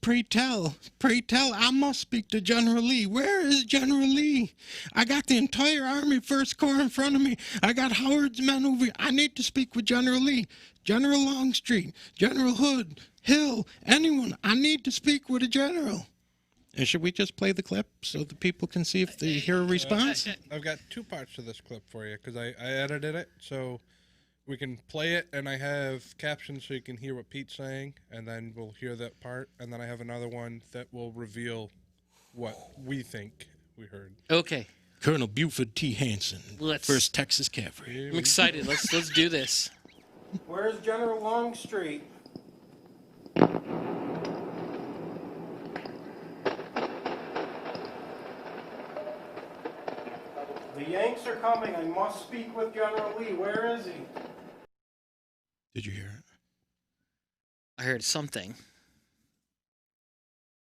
Speaker 3: pray tell, I must speak to General Lee. Where is General Lee? I got the entire Army First Corps in front of me. I got Howard's men over here. I need to speak with General Lee. General Longstreet, General Hood, Hill, anyone. I need to speak with a general. And should we just play the clip so the people can see if they hear a response?
Speaker 2: I've got two parts to this clip for you because I edited it so we can play it, and I have captions so you can hear what Pete's saying, and then we'll hear that part, and then I have another one that will reveal what we think we heard.
Speaker 1: Okay.
Speaker 3: Colonel Buford T. Hansen, First Texas Cavalry.
Speaker 1: I'm excited. Let's do this.
Speaker 3: Where's General Longstreet? The Yanks are coming. I must speak with General Lee. Where is he? Did you hear it?
Speaker 1: I heard something.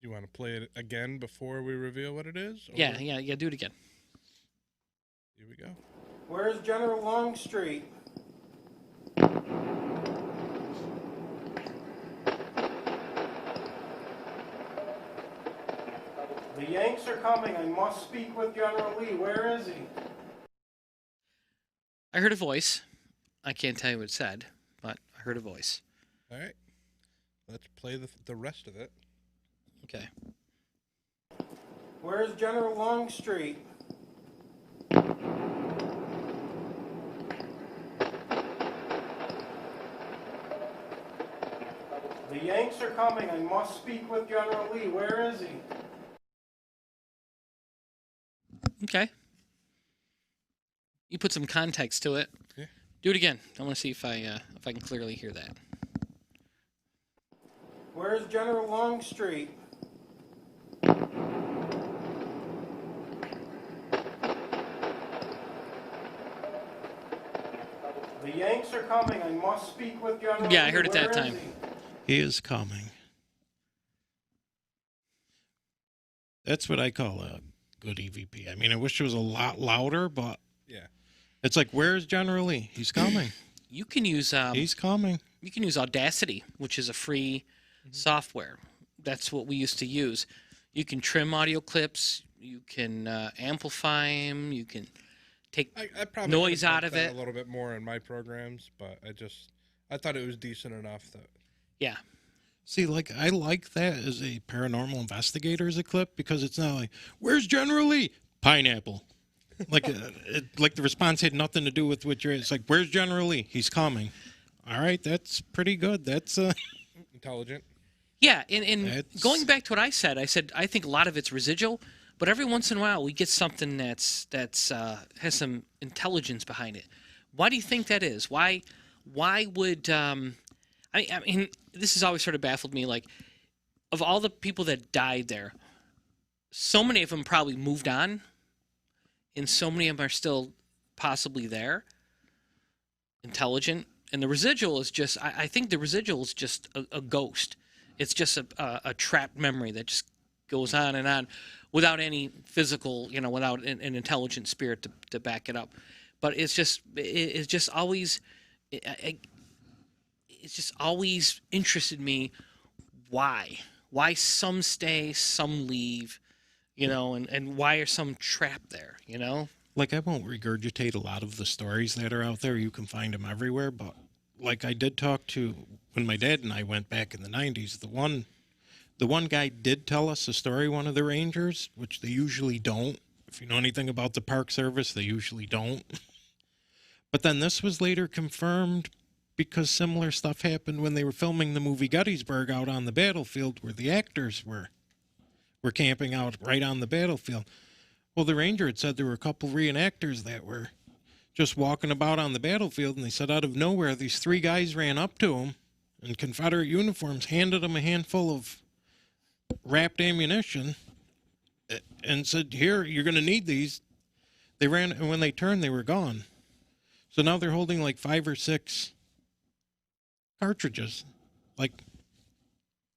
Speaker 2: You want to play it again before we reveal what it is? Or?
Speaker 1: Yeah, do it again.
Speaker 2: Here we go.
Speaker 3: Where's General Longstreet? The Yanks are coming. I must speak with General Lee. Where is he?
Speaker 1: I heard a voice. I can't tell you what it said, but I heard a voice.
Speaker 2: All right. Let's play the rest of it.
Speaker 1: Okay.
Speaker 3: Where's General Longstreet? The Yanks are coming. I must speak with General Lee. Where is he?
Speaker 1: Okay. You put some context to it.
Speaker 2: Yeah.
Speaker 1: Do it again. I want to see if I can clearly hear that.
Speaker 3: Where's General Longstreet? The Yanks are coming. I must speak with General Lee.
Speaker 1: Yeah, I heard it that time.
Speaker 3: He is coming. That's what I call a good EVP. I mean, I wish it was a lot louder, but
Speaker 2: yeah,
Speaker 3: it's like, where's General Lee? He's coming.
Speaker 1: You can use
Speaker 3: he's coming.
Speaker 1: You can use Audacity, which is a free software. That's what we used to use. You can trim audio clips. You can amplify them. You can take
Speaker 2: I probably
Speaker 1: noise out of
Speaker 2: that
Speaker 1: it
Speaker 2: a little bit more in my programs, but I thought it was decent enough that.
Speaker 1: Yeah.
Speaker 3: See, like, I like that as a paranormal investigator as a clip because it's not like, where's General Lee? Pineapple. Like, like the response had nothing to do with what you're. It's like, where's General Lee? He's coming. All right, that's pretty good. That's
Speaker 2: intelligent.
Speaker 1: Yeah, and going back to what I said I think a lot of it's residual, but every once in a while we get something that's has some intelligence behind it. Why do you think that is? Why would I mean, this has always sort of baffled me. Like, of all the people that died there, so many of them probably moved on, and so many of them are still possibly there. intelligent, and the residual is just. I think the residual is just a ghost. It's just a trapped memory that just goes on and on, without any physical, without an intelligent spirit to back it up. But it's just always. It's just always interested me why some stay, some leave, and why are some trapped there,
Speaker 3: Like, I won't regurgitate a lot of the stories that are out there. You can find them everywhere. But, like, I did talk to, when my dad and I went back in the 90s, the one guy did tell us a story, one of the rangers, which they usually don't. If you know anything about the Park Service, they usually don't. But then this was later confirmed because similar stuff happened when they were filming the movie Gettysburg out on the battlefield, where the actors were camping out right on the battlefield. Well, the ranger had said there were a couple reenactors that were just walking about on the battlefield, and they said out of nowhere these three guys ran up to him in Confederate uniforms, handed him a handful of wrapped ammunition, and said, "Here, you're going to need these." They ran, and when they turned, they were gone. So now they're holding like 5 or 6 cartridges. Like,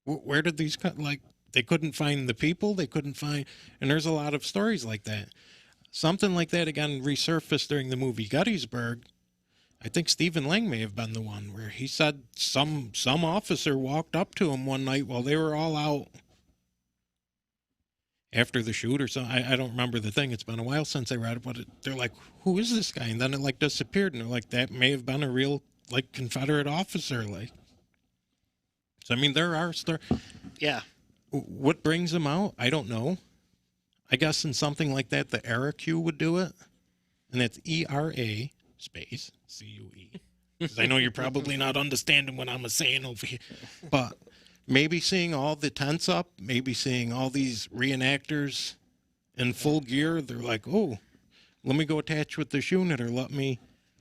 Speaker 3: where did these cut? Like, they couldn't find the people. They couldn't find, and there's a lot of stories like that. Something like that again resurfaced during the movie Gettysburg. I think Stephen Lang may have been the one where he said some officer walked up to him one night while they were all out after the shoot or something. I don't remember the thing. It's been a while since I read it, but they're like, "Who is this guy?" And then it like disappeared, and they're like, "That may have been a real like Confederate officer." Like, so I mean, there are
Speaker 1: Yeah.
Speaker 3: What brings them out? I don't know. I guess in something like that, the ERA-Q would do it, and that's ERA space CUE. Because I know you're probably not understanding what I'm saying over here, but maybe seeing all the tents up, maybe seeing all these reenactors in full gear, they're like, "Oh, let me go attach with this unit," or let me.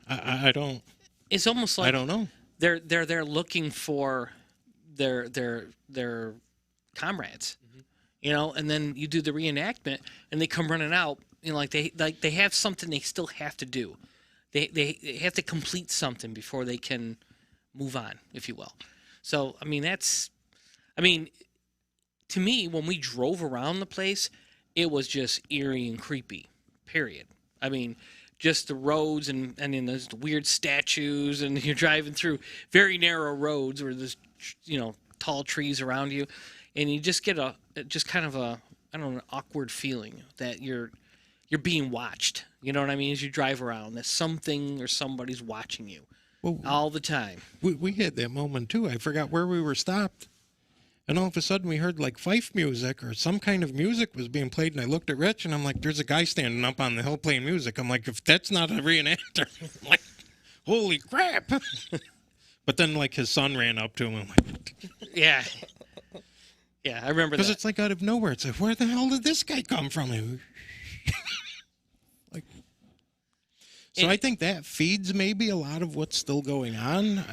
Speaker 3: I don't.
Speaker 1: It's almost like
Speaker 3: I don't know.
Speaker 1: They're looking for their comrades, and then you do the reenactment, and they come running out, like they have something they still have to do. They have to complete something before they can move on, if you will. So I mean to me, when we drove around the place, it was just eerie and creepy. Period. I mean, just the roads and then those weird statues, and you're driving through very narrow roads where there's tall trees around you, and you just get kind of an awkward feeling that you're being watched. You know what I mean? As you drive around, that something or somebody's watching you all the time.
Speaker 3: We had that moment too. I forgot where we were stopped, and all of a sudden we heard like fife music or some kind of music was being played, and I looked at Rich and I'm like, "There's a guy standing up on the hill playing music." I'm like, "If that's not a reenactor," I'm like, "Holy crap!" But then like his son ran up to him. I'm like,
Speaker 1: Yeah. Yeah, I remember that.
Speaker 3: Because it's like out of nowhere. It's like, where the hell did this guy come from? Like, so I think that feeds maybe a lot of what's still going on.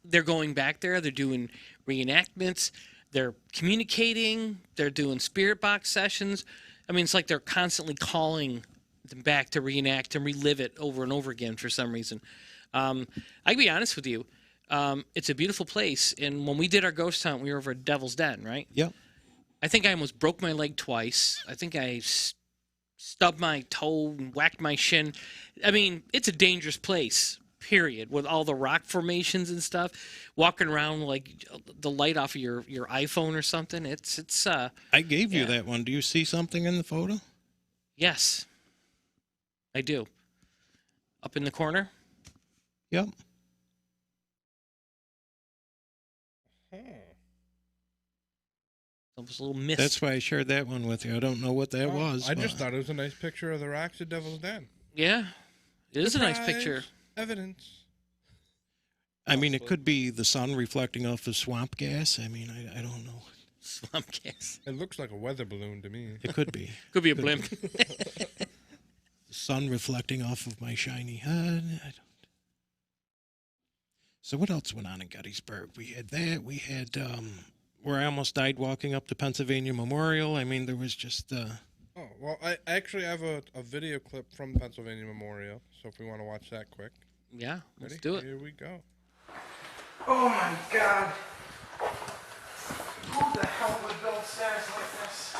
Speaker 1: They're going back there. They're doing reenactments. They're communicating. They're doing spirit box sessions. I mean, it's like they're constantly calling them back to reenact and relive it over and over again for some reason. I can be honest with you. It's a beautiful place. And when we did our ghost hunt, we were over at Devil's Den, right?
Speaker 3: Yep.
Speaker 1: I think I almost broke my leg twice. I think I stubbed my toe and whacked my shin. I mean, it's a dangerous place, period, with all the rock formations and stuff. Walking around like the light off of your iPhone or something. It's
Speaker 3: I gave you that one. Do you see something in the photo?
Speaker 1: Yes, I do. Up in the corner?
Speaker 3: Yep.
Speaker 1: It was a little mist.
Speaker 3: That's why I shared that one with you. I don't know what that was.
Speaker 2: I just thought it was a nice picture of the rocks at Devil's Den.
Speaker 1: Yeah, it is a nice
Speaker 2: Surprise!
Speaker 1: picture.
Speaker 2: Evidence.
Speaker 3: I mean, it could be the sun reflecting off the swamp gas. I mean, I don't know.
Speaker 1: Swamp gas.
Speaker 2: It looks like a weather balloon to me.
Speaker 3: It could be.
Speaker 1: Could be a blimp.
Speaker 3: The sun reflecting off of my shiny head. I don't. So what else went on in Gettysburg? We had that. We had where I almost died walking up to Pennsylvania Memorial. I mean, there was just.
Speaker 2: Oh, well, I actually have a video clip from Pennsylvania Memorial, so if we want to watch that quick.
Speaker 1: Yeah, let's
Speaker 2: Ready?
Speaker 1: do it.
Speaker 2: Here we go.
Speaker 4: Oh my God. Who the hell would build stairs like this?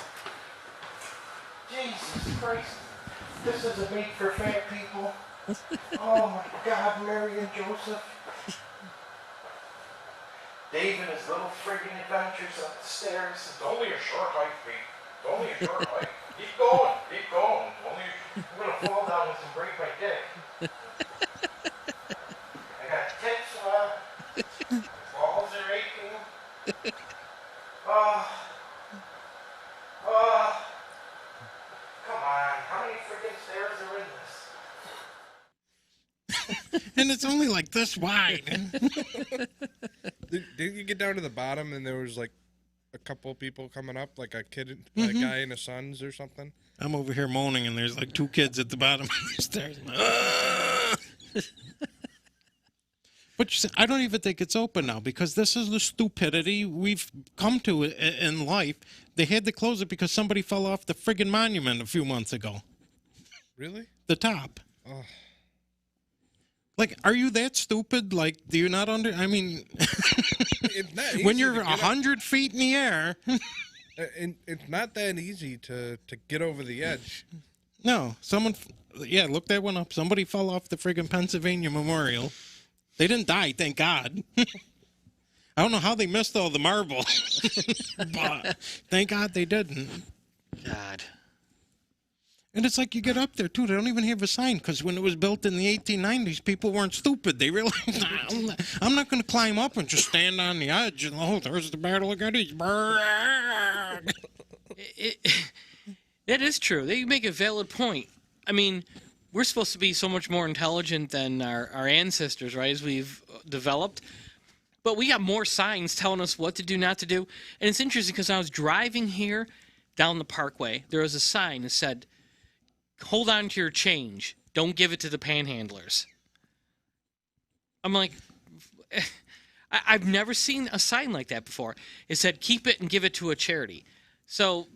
Speaker 4: Jesus Christ. This isn't made for fat people. Oh my God, Mary and Joseph. Dave and his little friggin' adventures up the stairs. It's only a short hike, Pete. It's only a short hike. Keep going, keep going. I'm gonna fall down this and break my dick. I got tits, balls are aching. Oh, come on. How many freaking stairs are in this?
Speaker 3: And it's only like this wide.
Speaker 2: Didn't you get down to the bottom and there was like a couple of people coming up, like a kid, a guy and his sons or something?
Speaker 3: I'm over here moaning, and there's like 2 kids at the bottom of the stairs. But you see, I don't even think it's open now because this is the stupidity we've come to in life. They had to close it because somebody fell off the friggin' monument a few months ago.
Speaker 2: Really?
Speaker 3: The top.
Speaker 2: Oh.
Speaker 3: Like, are you that stupid? Like, do you not I mean,
Speaker 2: It's not easy
Speaker 3: when you're
Speaker 2: to get up.
Speaker 3: 100 feet in the air.
Speaker 2: And it's not that easy to get over the edge.
Speaker 3: No, look that one up. Somebody fell off the friggin' Pennsylvania Memorial. They didn't die, thank God. I don't know how they missed all the marble. But thank God they didn't.
Speaker 1: God.
Speaker 3: And it's like you get up there, too. They don't even have a sign because when it was built in the 1890s, people weren't stupid. They realized, I'm not going to climb up and just stand on the edge. And, oh, there's the Battle of Gettysburg.
Speaker 1: That is true. They make a valid point. I mean, we're supposed to be so much more intelligent than our ancestors, right, as we've developed. But we got more signs telling us what to do, not to do. And it's interesting because I was driving here down the parkway. There was a sign that said, hold on to your change. Don't give it to the panhandlers. I'm like, I've never seen a sign like that before. It said, keep it and give it to a charity. So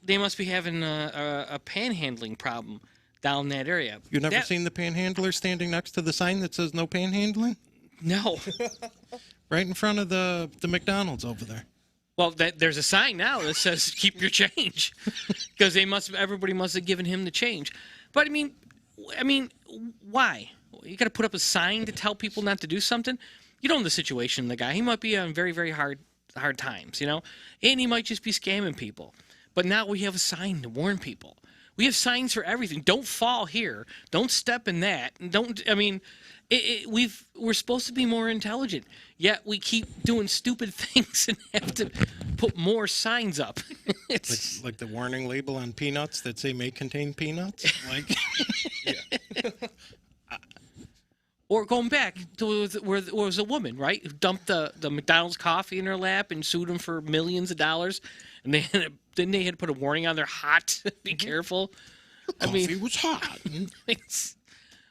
Speaker 1: they must be having a panhandling problem down that area.
Speaker 3: You never seen the panhandler standing next to the sign that says no panhandling?
Speaker 1: No.
Speaker 3: Right in front of the McDonald's over there.
Speaker 1: Well, there's a sign now that says keep your change, because everybody must have given him the change. But I mean, why? You got to put up a sign to tell people not to do something. You don't know the situation of the guy. He might be on very, very hard times, and he might just be scamming people. But now we have a sign to warn people. We have signs for everything. Don't fall here. Don't step in that. We're supposed to be more intelligent, yet we keep doing stupid things and have to put more signs up. It's
Speaker 3: like the warning label on peanuts that say may contain peanuts. Like,
Speaker 1: or going back to where there was a woman, right, who dumped the McDonald's coffee in her lap and sued him for millions of dollars, and they had to put a warning on there: hot. Be careful.
Speaker 3: Coffee was hot.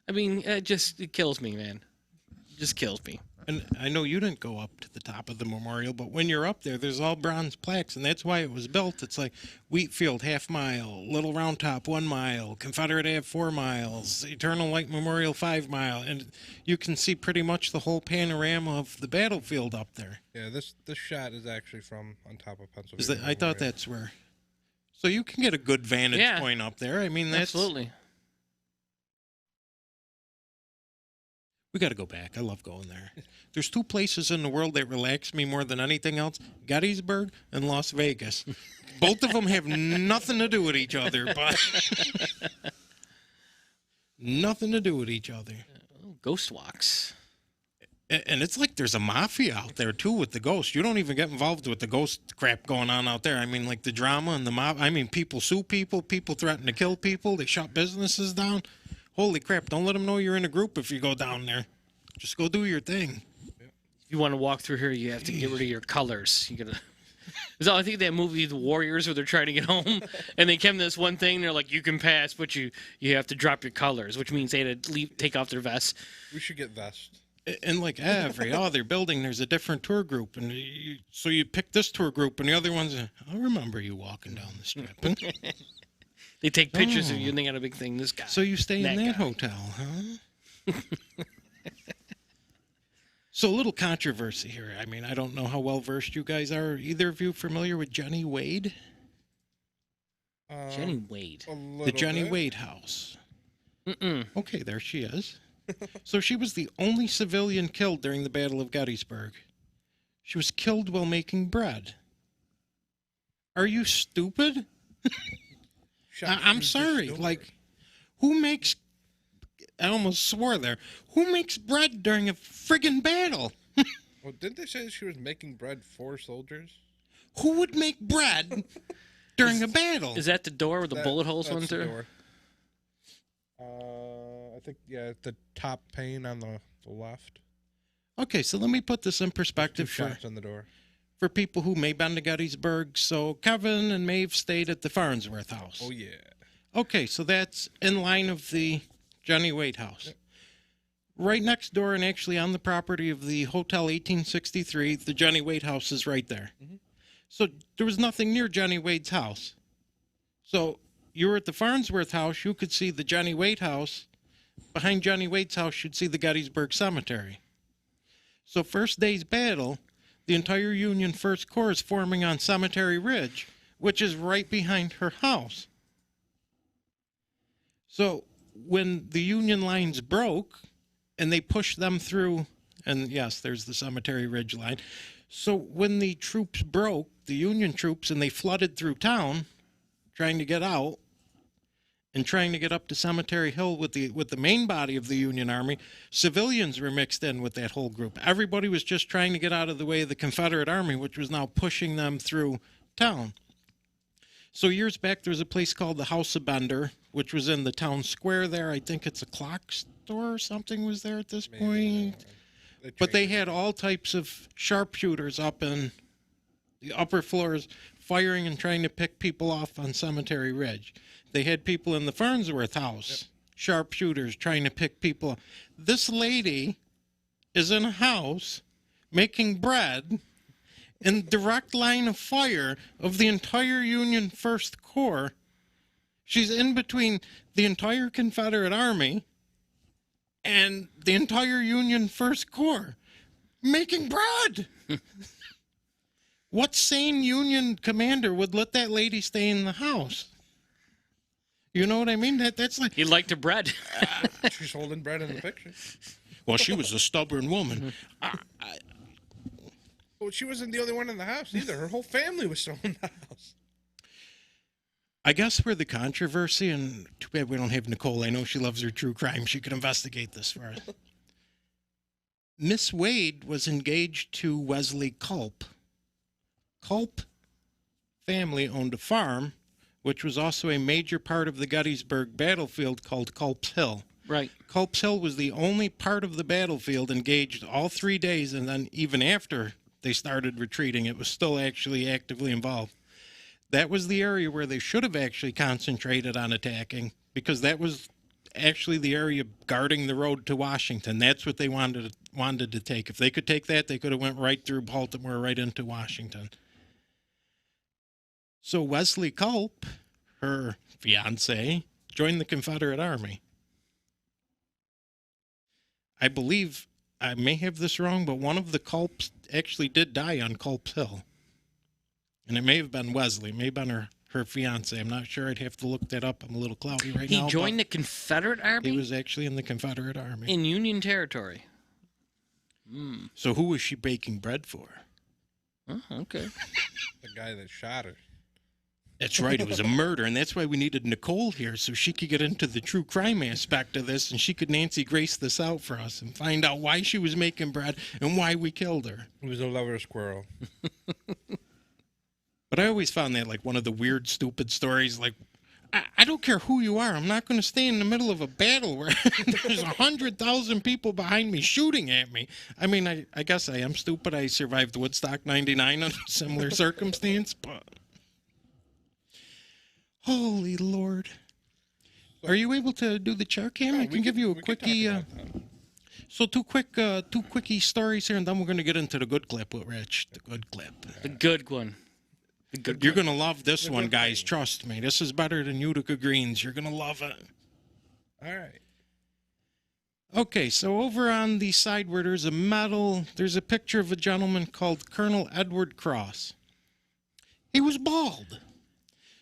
Speaker 1: It kills me, man. It just kills me.
Speaker 3: And I know you didn't go up to the top of the memorial, but when you're up there, there's all bronze plaques, and that's why it was built. It's like Wheatfield, 1/2 mile, Little Round Top, 1 mile, Confederate Ave, 4 miles, Eternal Light Memorial, 5 mile, and you can see pretty much the whole panorama of the battlefield up there.
Speaker 2: Yeah, this shot is actually from on top of Pennsylvania.
Speaker 3: I thought that's where. So you can get a good vantage point up there. I mean, that's
Speaker 1: absolutely.
Speaker 3: We got to go back. I love going there. There's 2 places in the world that relax me more than anything else: Gettysburg and Las Vegas. Both of them have nothing to do with each other, but nothing to do with each other.
Speaker 1: Ghost walks.
Speaker 3: And it's like there's a mafia out there, too, with the ghosts. You don't even get involved with the ghost crap going on out there. I mean, like the drama and the mob. I mean, people sue people. People threaten to kill people. They shut businesses down. Holy crap, don't let them know you're in a group if you go down there. Just go do your thing.
Speaker 1: If you want to walk through here, you have to get rid of your colors. You gotta. I think that movie, The Warriors, where they're trying to get home, and they came to this one thing, and they're like, you can pass, but you have to drop your colors, which means they had to take off their vests.
Speaker 2: We should get vests.
Speaker 3: And like every other building, there's a different tour group. And so you pick this tour group, and the other ones, I'll remember you walking down the strip.
Speaker 1: They take pictures of you, and they got a big thing. This guy.
Speaker 3: So you stay in that
Speaker 1: guy.
Speaker 3: hotel, huh? So a little controversy here. I mean, I don't know how well versed you guys are. Either of you familiar with Jenny Wade?
Speaker 1: Jenny Wade.
Speaker 3: The Jenny Wade house.
Speaker 1: Mm-mm.
Speaker 3: Okay, there she is. So she was the only civilian killed during the Battle of Gettysburg. She was killed while making bread. Are you stupid? I'm sorry. Like, who makes... I almost swore there. Who makes bread during a friggin' battle?
Speaker 2: Well, didn't they say she was making bread for soldiers?
Speaker 3: Who would make bread during a battle?
Speaker 1: Is that the door where the bullet holes
Speaker 2: That's
Speaker 1: went
Speaker 2: the
Speaker 1: through?
Speaker 2: door. I think, yeah, the top pane on the left.
Speaker 3: Okay, so let me put this in
Speaker 2: 2
Speaker 3: perspective
Speaker 2: shots on the door.
Speaker 3: for people who may been to Gettysburg. So Kevin and Maeve stayed at the Farnsworth house.
Speaker 2: Oh, yeah.
Speaker 3: Okay, so that's in line of the Jenny Wade house.
Speaker 2: Yep.
Speaker 3: Right next door and actually on the property of the Hotel 1863, the Jenny Wade house is right there.
Speaker 2: Mhm.
Speaker 3: So there was nothing near Jenny Wade's house. So you were at the Farnsworth house, you could see the Jenny Wade house. Behind Jenny Wade's house, you'd see the Gettysburg Cemetery. So first day's battle, the entire Union First Corps is forming on Cemetery Ridge, which is right behind her house. So when the Union lines broke and they pushed them through, and yes, there's the Cemetery Ridge line. So when the troops broke, the Union troops, and they flooded through town trying to get out and trying to get up to Cemetery Hill with the main body of the Union Army, civilians were mixed in with that whole group. Everybody was just trying to get out of the way of the Confederate Army, which was now pushing them through town. So years back, there was a place called the House of Bender, which was in the town square there. I think it's a clock store or something was there at this point. But they had all types of sharpshooters up in the upper floors firing and trying to pick people off on Cemetery Ridge. They had people in the Farnsworth house, sharpshooters trying to pick people up. This lady is in a house making bread in direct line of fire of the entire Union First Corps. She's in between the entire Confederate Army and the entire Union First Corps making bread. What sane Union commander would let that lady stay in the house? You know what I mean? That's like...
Speaker 1: He liked the bread.
Speaker 2: She's holding bread in the picture.
Speaker 3: Well, she was a stubborn woman.
Speaker 2: Well, she wasn't the only one in the house either. Her whole family was still in the house.
Speaker 3: I guess where the controversy, and too bad we don't have Nicole. I know she loves her true crime. She could investigate this for us. Miss Wade was engaged to Wesley Culp. Culp family owned a farm, which was also a major part of the Gettysburg battlefield called Culp's Hill.
Speaker 1: Right.
Speaker 3: Culp's Hill was the only part of the battlefield engaged all 3 days, and then even after they started retreating, it was still actually actively involved. That was the area where they should have actually concentrated on attacking, because that was actually the area guarding the road to Washington. That's what they wanted to take. If they could take that, they could have went right through Baltimore, right into Washington. So Wesley Culp, her fiance, joined the Confederate Army. I believe, I may have this wrong, but one of the Culps actually did die on Culp's Hill. And it may have been Wesley, it may have been her fiance. I'm not sure. I'd have to look that up. I'm a little cloudy right now.
Speaker 1: He joined the Confederate Army?
Speaker 3: He was actually in the Confederate Army.
Speaker 1: In Union territory.
Speaker 3: So who was she baking bread for?
Speaker 1: Oh, okay.
Speaker 2: The guy that shot her.
Speaker 3: That's right. It was a murder, and that's why we needed Nicole here, so she could get into the true crime aspect of this, and she could Nancy Grace this out for us and find out why she was making bread and why we killed her.
Speaker 2: He was a lover squirrel.
Speaker 3: But I always found that like one of the weird, stupid stories. Like, I don't care who you are. I'm not going to stay in the middle of a battle where there's 100,000 people behind me shooting at me. I mean, I guess I am stupid. I survived Woodstock 99 under a similar circumstance, but... Holy Lord. Are you able to do the chair cam? I can give you a quickie. So two quickie stories here, and then we're going to get into the good clip with Rich. The good clip.
Speaker 1: The good one. The good
Speaker 3: You're going to love this one, guys. Trust me. This is better than Utica Greens. You're going to love it.
Speaker 2: All right.
Speaker 3: Okay, so over on the side where there's a medal, there's a picture of a gentleman called Colonel Edward Cross. He was bald.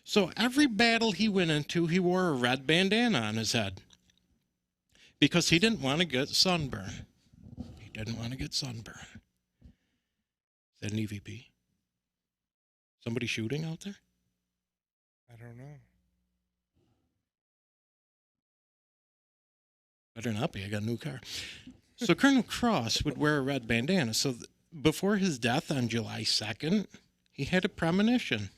Speaker 3: So every battle he went into, he wore a red bandana on his head because he didn't want to get sunburn. He didn't want to get sunburn. Is that an EVP? Somebody shooting out there?
Speaker 2: I don't know.
Speaker 3: Better not be. I got a new car. So Colonel Cross would wear a red bandana. So before his death on July 2nd, he had a premonition.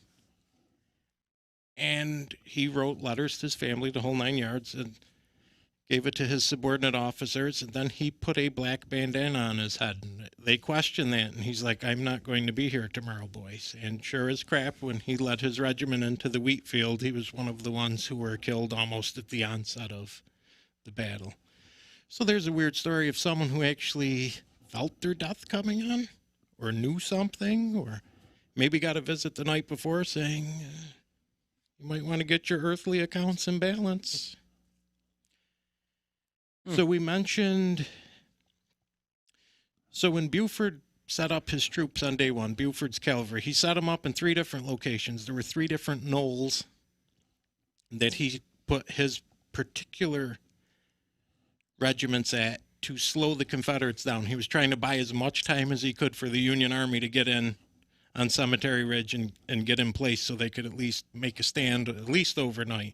Speaker 3: And he wrote letters to his family, the whole 9 yards, and gave it to his subordinate officers. And then he put a black bandana on his head. And they questioned that. And he's like, I'm not going to be here tomorrow, boys. And sure as crap, when he led his regiment into the wheat field, he was one of the ones who were killed almost at the onset of the battle. So there's a weird story of someone who actually felt their death coming on, or knew something, or maybe got a visit the night before saying, you might want to get your earthly accounts in balance. So we mentioned, so when Buford set up his troops on day one, Buford's Calvary, he set them up in 3 different locations. There were 3 different knolls that he put his particular regiments at to slow the Confederates down. He was trying to buy as much time as he could for the Union Army to get in on Cemetery Ridge and get in place so they could at least make a stand, at least overnight.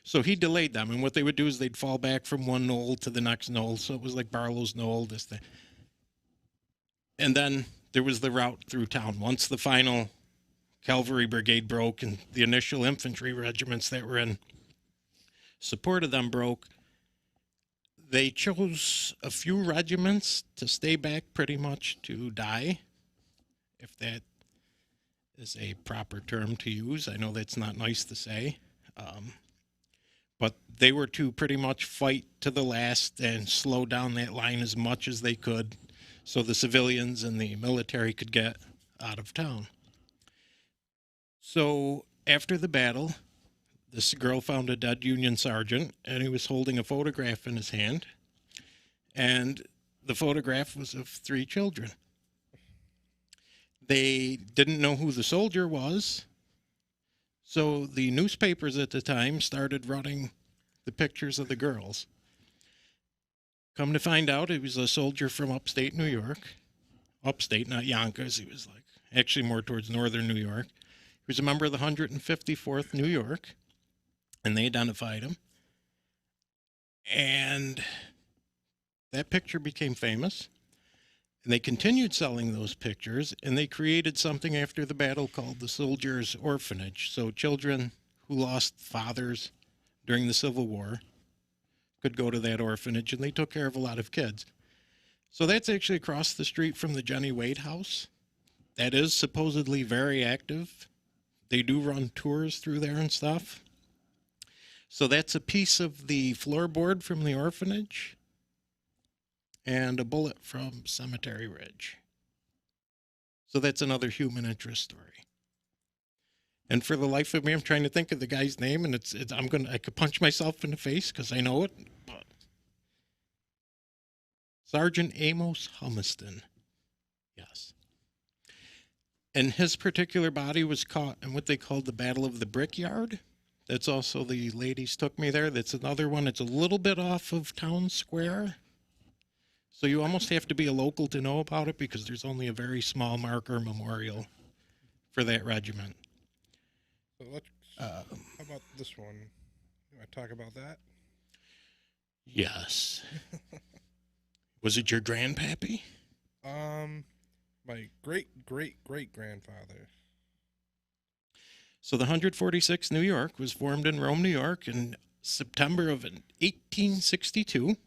Speaker 3: So he delayed them, and what they would do is they'd fall back from one knoll to the next knoll. So it was like Barlow's Knoll, this thing. And then there was the route through town. Once the final cavalry brigade broke and the initial infantry regiments that were in support of them broke, they chose a few regiments to stay back pretty much to die, if that is a proper term to use. I know that's not nice to say. But they were to pretty much fight to the last and slow down that line as much as they could so the civilians and the military could get out of town. So after the battle, this girl found a dead Union sergeant, and he was holding a photograph in his hand. And the photograph was of 3 children. They didn't know who the soldier was, so the newspapers at the time started running the pictures of the girls. Come to find out, he was a soldier from upstate New York. Upstate, not Yonkers. He was like actually more towards northern New York. He was a member of the 154th New York, and they identified him. And that picture became famous. And they continued selling those pictures, and they created something after the battle called the Soldiers' Orphanage. So children who lost fathers during the Civil War could go to that orphanage, and they took care of a lot of kids. So that's actually across the street from the Jenny Wade house. That is supposedly very active. They do run tours through there and stuff. So that's a piece of the floorboard from the orphanage and a bullet from Cemetery Ridge. So that's another human interest story. And for the life of me, I'm trying to think of the guy's name, and I could punch myself in the face because I know it. But Sergeant Amos Humiston. Yes. And his particular body was caught in what they called the Battle of the Brickyard. That's also the ladies took me there. That's another one. It's a little bit off of Town Square. So you almost have to be a local to know about it because there's only a very small marker memorial for that regiment.
Speaker 2: So let's, how about this one? You want to talk about that?
Speaker 3: Yes. Was it your grandpappy?
Speaker 2: My great-great-great-grandfather.
Speaker 3: So the 146th New York was formed in Rome, New York in September of 1862.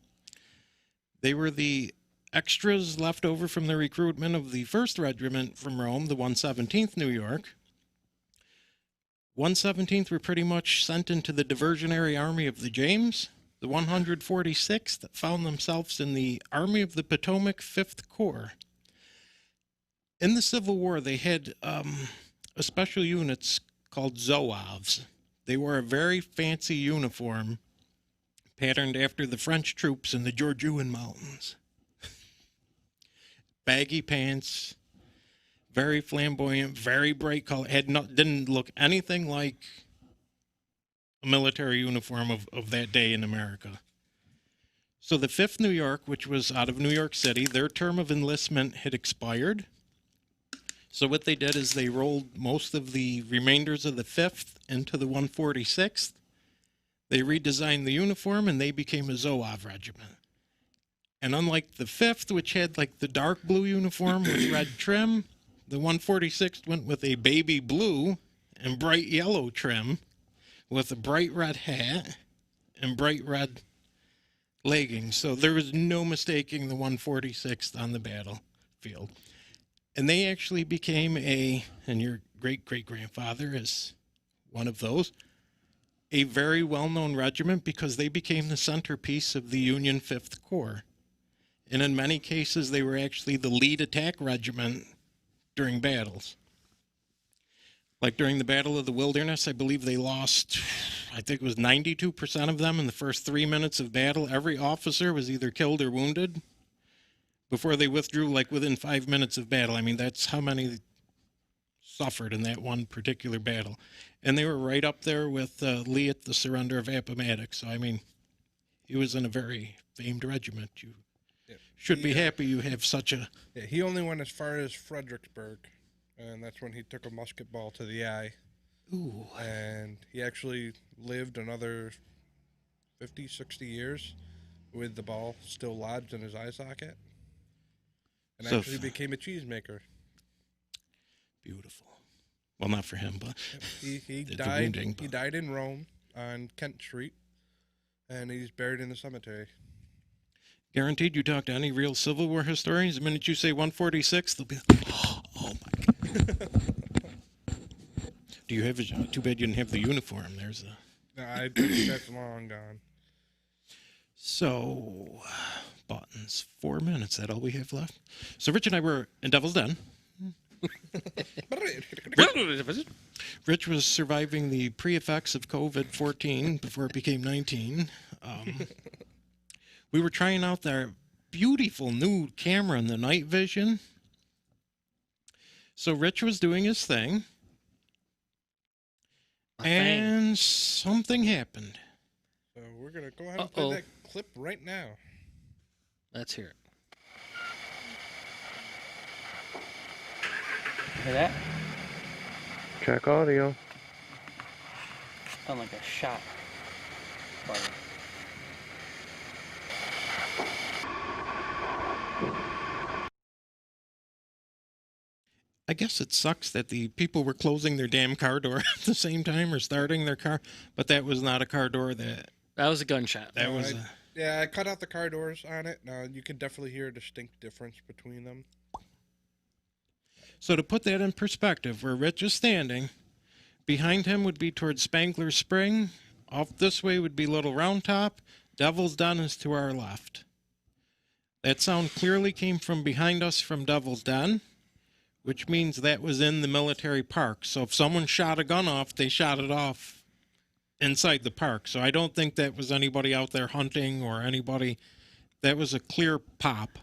Speaker 3: They were the extras left over from the recruitment of the 1st Regiment from Rome, the 117th New York. 117th were pretty much sent into the diversionary army of the James. The 146th found themselves in the Army of the Potomac 5th Corps. In the Civil War, they had a special units called Zouaves. They wore a very fancy uniform patterned after the French troops in the Georgian mountains. Baggy pants, very flamboyant, very bright color. Didn't look anything like a military uniform of that day in America. So the 5th New York, which was out of New York City, their term of enlistment had expired. So what they did is they rolled most of the remainders of the 5th into the 146th. They redesigned the uniform, and they became a Zouave regiment. And unlike the 5th, which had like the dark blue uniform with red trim, the 146th went with a baby blue and bright yellow trim with a bright red hat and bright red leggings. So there was no mistaking the 146th on the battlefield. And they actually became and your great-great-grandfather is one of those, a very well-known regiment because they became the centerpiece of the Union 5th Corps. And in many cases, they were actually the lead attack regiment during battles. Like during the Battle of the Wilderness, I believe they lost, I think it was 92% of them in the first 3 minutes of battle. Every officer was either killed or wounded before they withdrew, like within 5 minutes of battle. I mean, that's how many suffered in that one particular battle. And they were right up there with Lee at the surrender of Appomattox. So, I mean, he was in a very famed regiment. You should be happy you have such a...
Speaker 2: Yeah, he only went as far as Fredericksburg, and that's when he took a musket ball to the eye.
Speaker 3: Ooh.
Speaker 2: And he actually lived another 50, 60 years with the ball still lodged in his eye socket. And
Speaker 3: So
Speaker 2: actually became a cheesemaker.
Speaker 3: Beautiful. Well, not for him, but
Speaker 2: He
Speaker 3: the
Speaker 2: died.
Speaker 3: wounding,
Speaker 2: He
Speaker 3: but-
Speaker 2: died in Rome on Kent Street, and he's buried in the cemetery.
Speaker 3: guaranteed you talk to any real Civil War historians, the minute you say 146, they'll be like, oh my God. Do you have too bad you didn't have the uniform. There's a...
Speaker 2: No, I think that's long gone.
Speaker 3: So, buttons, 4 minutes, that all we have left? So Rich and I were in Devil's Den. Rich was surviving the pre-effects of COVID-14 before it became 19. We were trying out their beautiful new camera in the night vision. So Rich was doing his thing. And something happened.
Speaker 2: So we're going to go ahead and play that clip right now.
Speaker 1: Let's hear it.
Speaker 5: Hear that?
Speaker 6: Check audio.
Speaker 5: Sound like a shot. Fired.
Speaker 3: I guess it sucks that the people were closing their damn car door at the same time or starting their car, but that was not a car door. That
Speaker 1: was a gunshot.
Speaker 3: That
Speaker 2: No,
Speaker 3: was
Speaker 2: Yeah, I cut out the car doors on it. Now you can definitely hear a distinct difference between them.
Speaker 3: So to put that in perspective, where Rich is standing, behind him would be towards Spangler Spring. Off this way would be Little Round Top. Devil's Den is to our left. That sound clearly came from behind us from Devil's Den, which means that was in the military park. So if someone shot a gun off, they shot it off inside the park. So I don't think that was anybody out there hunting or anybody. That was a clear pop.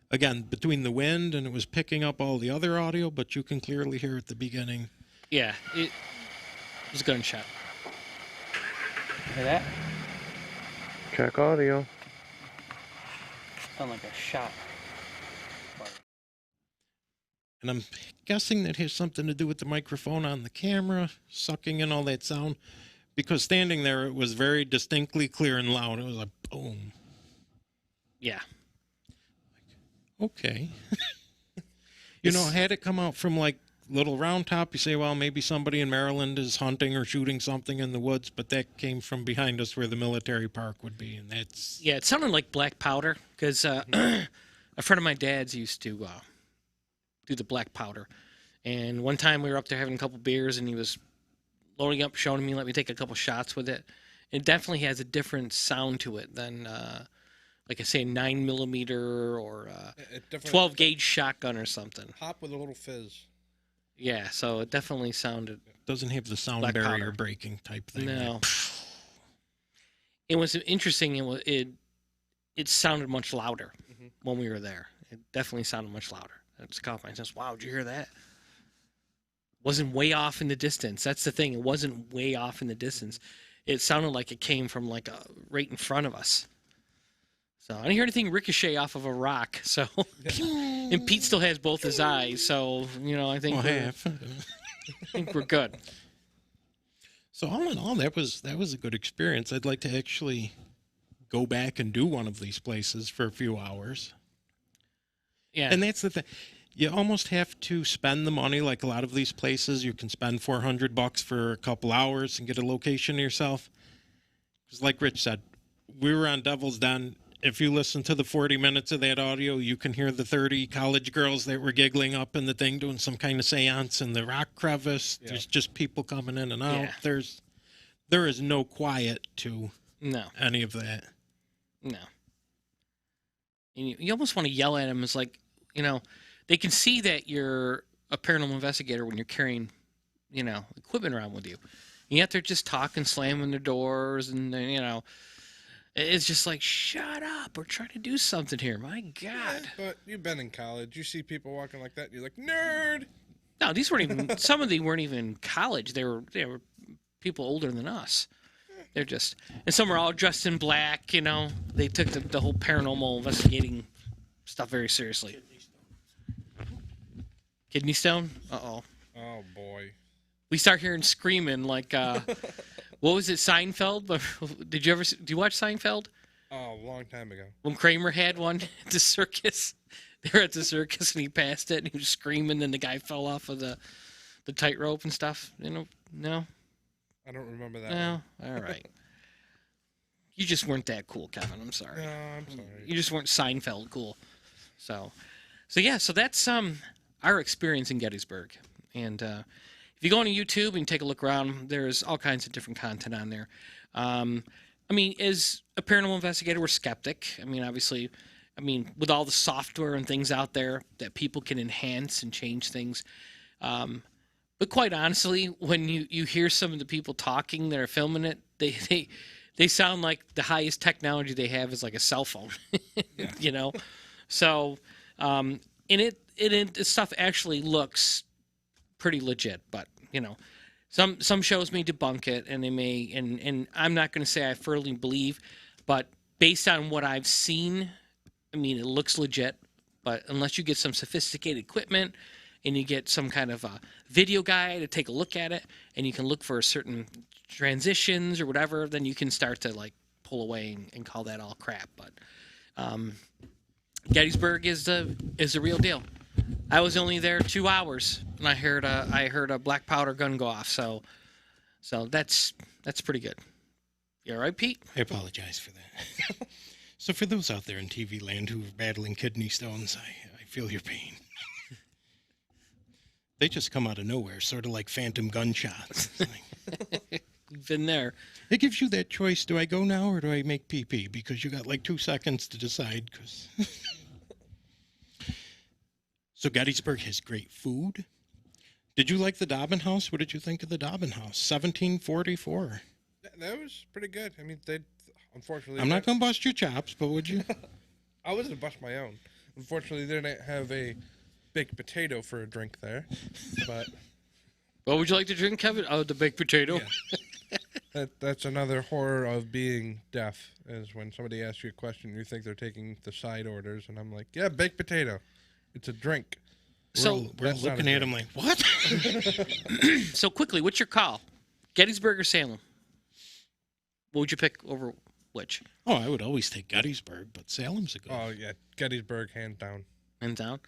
Speaker 3: Again, between the wind and it was picking up all the other audio, but you can clearly hear at the beginning.
Speaker 1: Yeah, it was a gunshot.
Speaker 5: Hear that?
Speaker 6: Check audio.
Speaker 5: Sound like a shot. Fired.
Speaker 3: And I'm guessing that has something to do with the microphone on the camera, sucking in all that sound. Because standing there, it was very distinctly clear and loud. It was like, boom.
Speaker 1: Yeah.
Speaker 3: Okay. You know, had it come out from like Little Round Top, you say, well, maybe somebody in Maryland is hunting or shooting something in the woods, but that came from behind us where the military park would be, and that's...
Speaker 1: Yeah, it sounded like black powder because a friend of my dad's used to do the black powder. And one time we were up there having a couple beers and he was loading up, showing me, let me take a couple shots with it. It definitely has a different sound to it than, like I say, 9mm or
Speaker 2: It definitely
Speaker 1: 12 gauge shotgun or something.
Speaker 2: pop with a little fizz.
Speaker 1: Yeah, so it definitely sounded.
Speaker 3: Doesn't have the sound
Speaker 1: Black
Speaker 3: barrier
Speaker 1: powder.
Speaker 3: breaking type thing.
Speaker 1: No. it was interesting. It sounded much louder when we were there. It definitely sounded much louder. I just caught myself. Wow, did you hear that? Wasn't way off in the distance. That's the thing. It wasn't way off in the distance. It sounded like it came from like right in front of us. So I didn't hear anything ricochet off of a rock. So, and Pete still has both his eyes. So I think I think we're good.
Speaker 3: So all in all, that was a good experience. I'd like to actually go back and do one of these places for a few hours.
Speaker 1: Yeah,
Speaker 3: And that's the thing. You almost have to spend the money. Like a lot of these places, you can spend $400 for a couple hours and get a location yourself. Because like Rich said, we were on Devil's Den. If you listen to the 40 minutes of that audio, you can hear the 30 college girls that were giggling up in the thing doing some kind of seance in the rock crevice. Yeah. There's just people coming in and out. Yeah. There is no quiet to any of that.
Speaker 1: No. And you almost want to yell at them. It's like, they can see that you're a paranormal investigator when you're carrying, equipment around with you. And yet they're just talking, slamming their doors, and, it's just like, shut up. We're trying to do something here. My God.
Speaker 2: Yeah, but you've been in college. You see people walking like that, and you're like, nerd.
Speaker 1: No, these weren't even, some of them weren't even in college. They were people older than us. They're just, and some were all dressed in black, They took the whole paranormal investigating stuff very seriously. Kidney stone? Uh-oh.
Speaker 2: Oh, boy.
Speaker 1: We start hearing screaming like, what was it, Seinfeld? Do you watch Seinfeld?
Speaker 2: Oh, a long time ago.
Speaker 1: When Kramer had one at the circus. They were at the circus and he passed it and he was screaming and the guy fell off of the tightrope and stuff. No?
Speaker 2: I don't remember that
Speaker 1: No? All right. You just weren't that cool, Kevin. I'm sorry.
Speaker 2: No, I'm sorry.
Speaker 1: You just weren't Seinfeld cool. So that's our experience in Gettysburg. And if you go on YouTube and take a look around, there's all kinds of different content on there. As a paranormal investigator, we're skeptic. Obviously, with all the software and things out there that people can enhance and change things. But quite honestly, when you hear some of the people talking that are filming it, they sound like the highest technology they have is like a cell phone, So, and it stuff actually looks pretty legit, but some shows may debunk it, and they may, and I'm not going to say I firmly believe, but based on what I've seen, it looks legit. But unless you get some sophisticated equipment and you get some kind of a video guy to take a look at it, and you can look for certain transitions or whatever, then you can start to like pull away and call that all crap. But Gettysburg is the real deal. I was only there 2 hours, and I heard a black powder gun go off. So that's pretty good. You all right, Pete?
Speaker 3: I apologize for that. So for those out there in TV land who are battling kidney stones, I feel your pain. They just come out of nowhere, sort of like phantom gunshots.
Speaker 1: You've been there.
Speaker 3: It gives you that choice. Do I go now or do I make pee-pee? Because you got like 2 seconds to decide. So Gettysburg has great food. Did you like the Dobbin House? What did you think of the Dobbin House? 1744.
Speaker 2: That was pretty good. They unfortunately.
Speaker 3: I'm not going to bust your chops, but would you?
Speaker 2: I wasn't bust my own. Unfortunately, they didn't have a baked potato for a drink there. But
Speaker 1: what would you like to drink, Kevin? Oh, the baked potato.
Speaker 2: Yeah. That's another horror of being deaf, is when somebody asks you a question, you think they're taking the side orders, and I'm like, yeah, baked potato. It's a drink.
Speaker 1: So
Speaker 3: we're looking at him like, what?
Speaker 1: So quickly, what's your call? Gettysburg or Salem? What would you pick over which?
Speaker 3: Oh, I would always take Gettysburg, but Salem's a good.
Speaker 2: Oh yeah, Gettysburg, hands down.
Speaker 1: Hands down.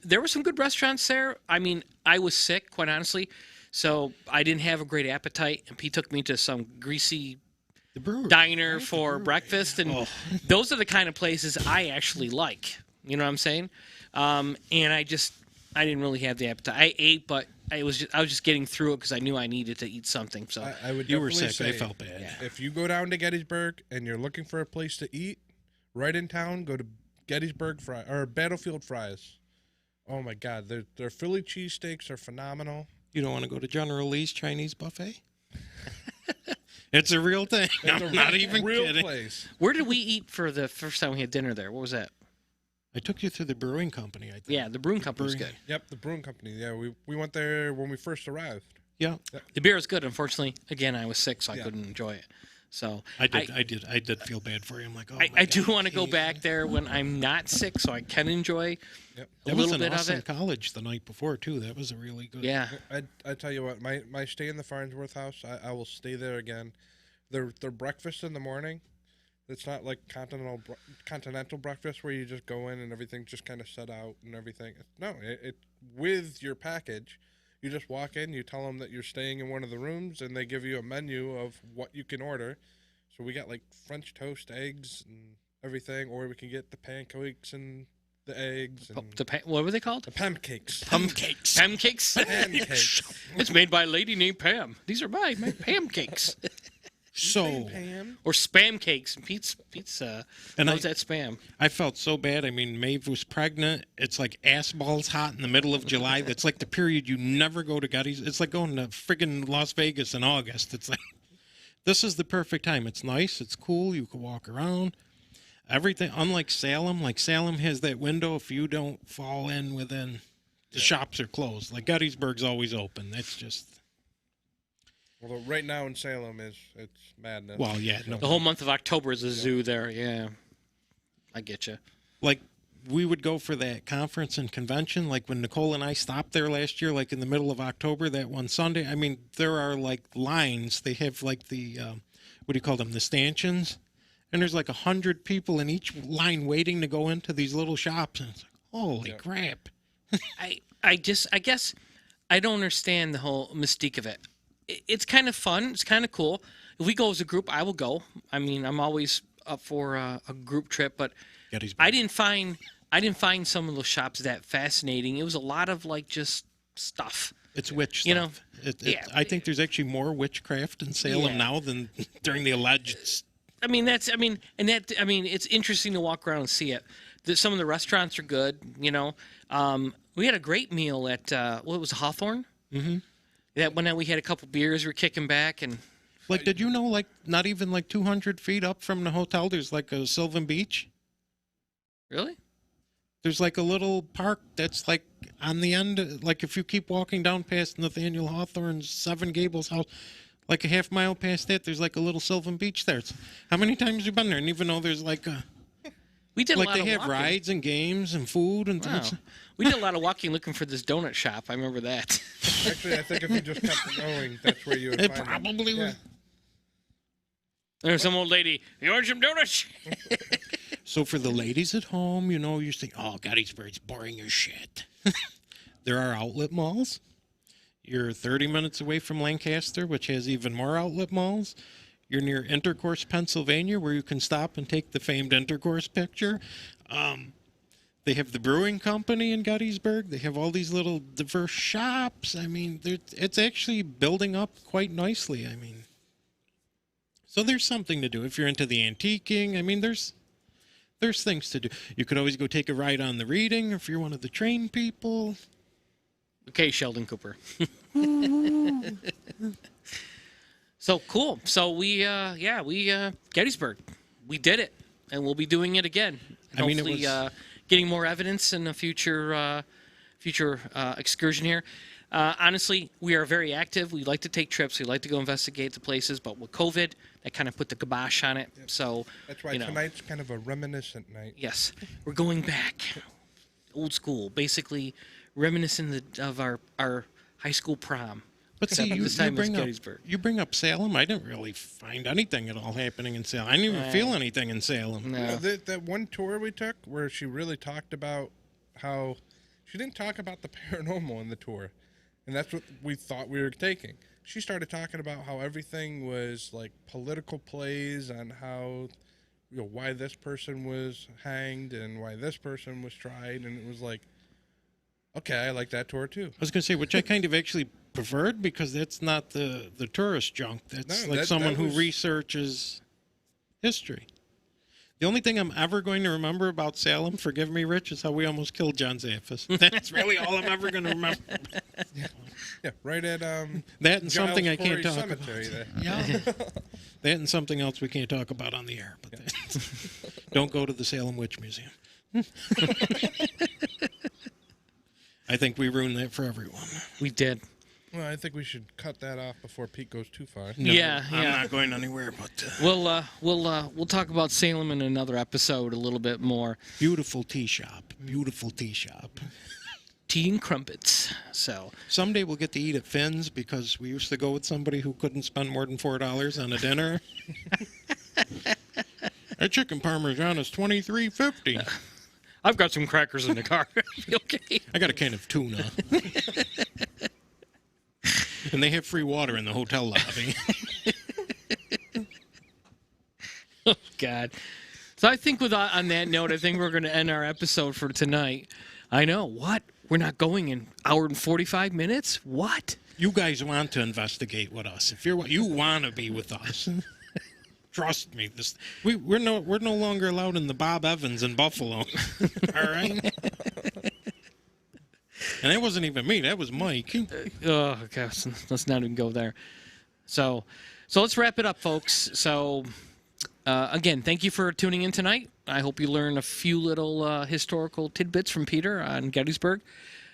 Speaker 1: There were some good restaurants there. I was sick, quite honestly, so I didn't have a great appetite. And Pete took me to some greasy diner for breakfast, and those are the kind of places I actually like. You know what I'm saying? And I didn't really have the appetite. I ate, but I was just getting through it because I knew I needed to eat something. So
Speaker 2: I would.
Speaker 3: You were
Speaker 2: definitely
Speaker 3: sick. I
Speaker 2: say,
Speaker 3: felt bad.
Speaker 2: If you go down to Gettysburg and you're looking for a place to eat, right in town, go to Gettysburg or Battlefield Fries. Oh my God, their Philly cheesesteaks are phenomenal.
Speaker 3: You don't want to go to General Lee's Chinese buffet? It's a real thing.
Speaker 2: It's
Speaker 3: I'm not even
Speaker 2: real
Speaker 3: kidding.
Speaker 2: place.
Speaker 1: Where did we eat for the first time we had dinner there? What was that?
Speaker 3: I took you through the brewing company, I think.
Speaker 1: Yeah, the brewing company was
Speaker 3: brewing-
Speaker 1: good.
Speaker 2: Yep, the brewing company. Yeah, we went there when we first arrived.
Speaker 3: Yeah,
Speaker 1: The beer was good. Unfortunately, again, I was sick, so I
Speaker 2: Yeah.
Speaker 1: couldn't enjoy it. So
Speaker 3: I did feel bad for you. I'm like, oh,
Speaker 1: I do want to go back there when I'm not sick, so I can enjoy
Speaker 2: Yep.
Speaker 1: a
Speaker 3: That
Speaker 1: little
Speaker 3: was
Speaker 1: bit
Speaker 3: in
Speaker 1: of it.
Speaker 3: College the night before too. That was a really good.
Speaker 1: Yeah.
Speaker 2: I tell you what, my stay in the Farnsworth house, I will stay there again. Their breakfast in the morning, it's not like continental breakfast where you just go in and everything's just kind of set out and everything. No, it with your package, you just walk in, you tell them that you're staying in one of the rooms, and they give you a menu of what you can order. So we got like French toast, eggs, and everything, or we can get the pancakes and the eggs and
Speaker 1: What were they called?
Speaker 2: the pancakes.
Speaker 3: Pancakes.
Speaker 1: Pancakes.
Speaker 2: Pancakes.
Speaker 1: It's made by a lady named Pam. These are my pancakes.
Speaker 3: So
Speaker 2: Pam.
Speaker 1: Or spam cakes. Pizza.
Speaker 3: And
Speaker 1: How's that spam?
Speaker 3: I felt so bad. I mean, Maeve was pregnant. It's like ass balls hot in the middle of July. That's like the period you never go to Gettysburg. It's like going to friggin' Las Vegas in August. It's like, this is the perfect time. It's nice. It's cool. You can walk around. Everything, unlike Salem, has that window if you don't fall in within, the shops are closed. Like Gettysburg's always open. That's just,
Speaker 2: Although right now in Salem it's madness.
Speaker 3: well, yeah. No,
Speaker 1: The whole month of October is a zoo there. Yeah. I get you.
Speaker 3: like we would go for that conference and convention, like when Nicole and I stopped there last year, like in the middle of October, that one Sunday. I mean, there are like lines. They have like the what do you call them, the stanchions, and there's like 100 people in each line waiting to go into these little shops, and it's like, holy crap.
Speaker 1: I guess I don't understand the whole mystique of it. It's kind of fun. It's kind of cool. If we go as a group, I will go. I mean, I'm always up for a group trip, but
Speaker 3: Gettysburg.
Speaker 1: I didn't find some of those shops that fascinating. It was a lot of like just stuff.
Speaker 3: It's witch stuff.
Speaker 1: You know,
Speaker 3: Yeah. I think there's actually more witchcraft in Salem now than during the alleged.
Speaker 1: It's interesting to walk around and see it. Some of the restaurants are good. You know, we had a great meal at what was it, Hawthorne? Mm-hmm. That one night we had a couple beers. We were kicking back and.
Speaker 3: Like, did you know, like, not even like 200 feet up from the hotel, there's like a Sylvan Beach?
Speaker 1: Really?
Speaker 3: There's like a little park that's like on the end, like if you keep walking down past Nathaniel Hawthorne's Seven Gables house, like a half mile past that, there's like a little Sylvan Beach there. How many times have you been there? And even though there's like a,
Speaker 1: We did
Speaker 3: like
Speaker 1: a lot
Speaker 3: they
Speaker 1: of
Speaker 3: have
Speaker 1: walking.
Speaker 3: rides and games and food and
Speaker 1: Wow.
Speaker 3: things.
Speaker 1: We did a lot of walking looking for this donut shop. I remember that.
Speaker 2: Actually, I think if you just kept going, that's where you would
Speaker 3: It
Speaker 2: find
Speaker 3: probably
Speaker 2: them.
Speaker 3: was.
Speaker 1: There was some old lady. You want some donuts?
Speaker 3: So for the ladies at home, you know, you think, oh, Gettysburg's boring as shit. There are outlet malls. You're 30 minutes away from Lancaster, which has even more outlet malls. You're near Intercourse, Pennsylvania, where you can stop and take the famed Intercourse picture. They have the brewing company in Gettysburg. They have all these little diverse shops. I mean, it's actually building up quite nicely. I mean, so there's something to do. If you're into the antiquing, I mean, there's things to do. You could always go take a ride on the reading if you're one of the train people.
Speaker 1: Okay, Sheldon Cooper. So cool. So we Gettysburg, we did it, and we'll be doing it again.
Speaker 3: I mean, it
Speaker 1: Hopefully,
Speaker 3: was-
Speaker 1: getting more evidence in a future excursion here. Honestly, we are very active. We like to take trips. We like to go investigate the places, but with COVID, that kind of put the kibosh on it. So
Speaker 2: That's why tonight's kind of a reminiscent night.
Speaker 1: yes, we're going back, old school, basically reminiscent of our high school prom.
Speaker 3: But see,
Speaker 1: Except
Speaker 3: you,
Speaker 1: this time it's
Speaker 3: bring up,
Speaker 1: Gettysburg.
Speaker 3: you bring up Salem. I didn't really find anything at all happening in Salem. I didn't even feel anything in Salem.
Speaker 1: No.
Speaker 2: You know, that one tour we took where she really talked about how she didn't talk about the paranormal in the tour, and that's what we thought we were taking. She started talking about how everything was like political plays on how, you know, why this person was hanged and why this person was tried, and it was like, okay, I like that tour too.
Speaker 3: I was going to say, which I kind of actually preferred because that's not the tourist junk. That's
Speaker 2: No,
Speaker 3: like
Speaker 2: that
Speaker 3: someone who
Speaker 2: was-
Speaker 3: researches history. The only thing I'm ever going to remember about Salem, forgive me, Rich, is how we almost killed John Zaffis. That's really all I'm ever going to remember.
Speaker 2: Yeah, right at
Speaker 3: That and something I
Speaker 2: Giles
Speaker 3: can't
Speaker 2: Corey
Speaker 3: talk
Speaker 2: Cemetery
Speaker 3: about.
Speaker 2: there.
Speaker 3: Yeah. That and something else we can't talk about on the air. But don't go to the Salem Witch Museum. I think we ruined that for everyone.
Speaker 1: We did.
Speaker 2: Well, I think we should cut that off before Pete goes too far.
Speaker 3: No,
Speaker 1: Yeah,
Speaker 3: I'm
Speaker 1: yeah.
Speaker 3: not going anywhere. But
Speaker 1: We'll talk about Salem in another episode a little bit more.
Speaker 3: beautiful tea shop. Beautiful tea shop.
Speaker 1: Tea and crumpets. So
Speaker 3: Someday we'll get to eat at Finn's because we used to go with somebody who couldn't spend more than $4 on a dinner. That chicken parmesan is $23.50.
Speaker 1: I've got some crackers in the car. Okay.
Speaker 3: I got a can of tuna. And they have free water in the hotel lobby.
Speaker 1: Oh God. So I think on that note, I think we're going to end our episode for tonight. I know. What? We're not going in hour and 45 minutes? What?
Speaker 3: You guys want to investigate with us. If you want to be with us. Trust me, we're no longer allowed in the Bob Evans in Buffalo. All right? And that wasn't even me, that was Mike.
Speaker 1: Oh gosh, let's not even go there. So let's wrap it up, folks. So again, thank you for tuning in tonight. I hope you learned a few little historical tidbits from Peter on Gettysburg.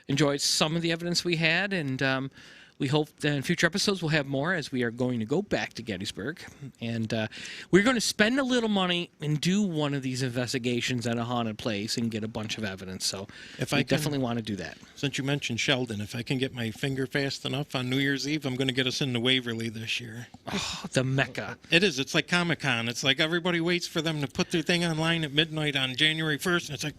Speaker 1: Enjoyed some of the evidence we had, and we hope that in future episodes we'll have more, as we are going to go back to Gettysburg. And we're going to spend a little money and do one of these investigations at a haunted place and get a bunch of evidence. So I definitely want to do that.
Speaker 3: Since you mentioned Sheldon, if I can get my finger fast enough on New Year's Eve, I'm going to get us into Waverly this year.
Speaker 1: Oh, the Mecca.
Speaker 3: It is. It's like Comic-Con. It's like everybody waits for them to put their thing online at midnight on January 1st, and it's like,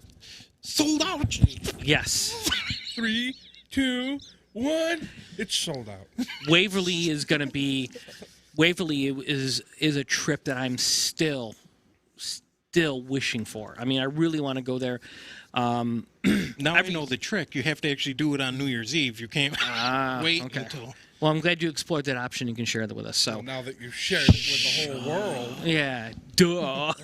Speaker 3: sold out.
Speaker 1: Yes.
Speaker 2: 3, 2, 1. It's sold out.
Speaker 1: Waverly is going to be. Waverly is a trip that I'm still wishing for. I mean, I really want to go there.
Speaker 3: Now I know the trick. You have to actually do it on New Year's Eve. You can't wait until...
Speaker 1: Well, I'm glad you explored that option. You can share that with us. So
Speaker 2: Now that you've shared it with the whole world.
Speaker 1: yeah, duh.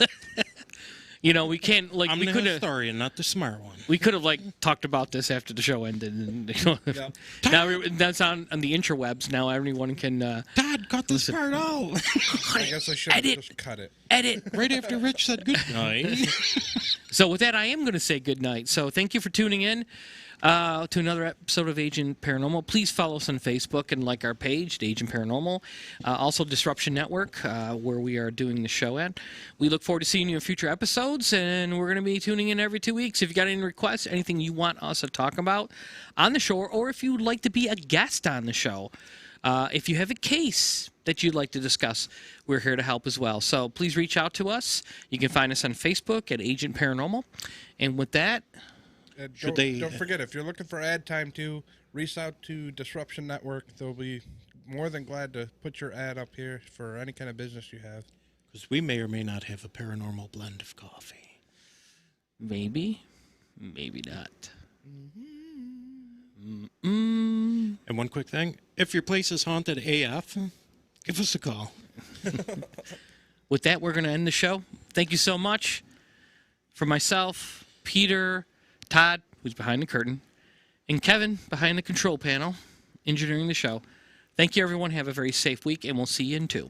Speaker 1: You know, we can't
Speaker 3: I'm
Speaker 1: we
Speaker 3: the
Speaker 1: could have
Speaker 3: historian, not the smart one.
Speaker 1: we could have talked about this after the show ended. And, you know,
Speaker 2: Yep.
Speaker 1: now that's on the interwebs. Now everyone can
Speaker 3: Todd, cut this part out.
Speaker 2: I guess I should have
Speaker 1: Edit.
Speaker 2: just cut it.
Speaker 1: edit.
Speaker 3: Right after Rich said good night.
Speaker 1: So with that, I am going to say good night. So thank you for tuning in to another episode of Agent Paranormal. Please follow us on Facebook and like our page, Agent Paranormal. Also Disruption Network, where we are doing the show at. We look forward to seeing you in future episodes, and we're going to be tuning in every 2 weeks. If you got any requests, anything you want us to talk about on the show, or if you would like to be a guest on the show, if you have a case that you'd like to discuss, we're here to help as well. So please reach out to us. You can find us on Facebook at Agent Paranormal. And with that,
Speaker 2: Don't forget, if you're looking for ad time too, reach out to Disruption Network. They'll be more than glad to put your ad up here for any kind of business you have.
Speaker 3: Because we may or may not have a paranormal blend of coffee.
Speaker 1: maybe, maybe not.
Speaker 3: And one quick thing, if your place is haunted AF, give us a call.
Speaker 1: With that, we're going to end the show. Thank you so much. For myself, Peter, Todd, who's behind the curtain, and Kevin behind the control panel, engineering the show. Thank you, everyone. Have a very safe week, and we'll see you in 2.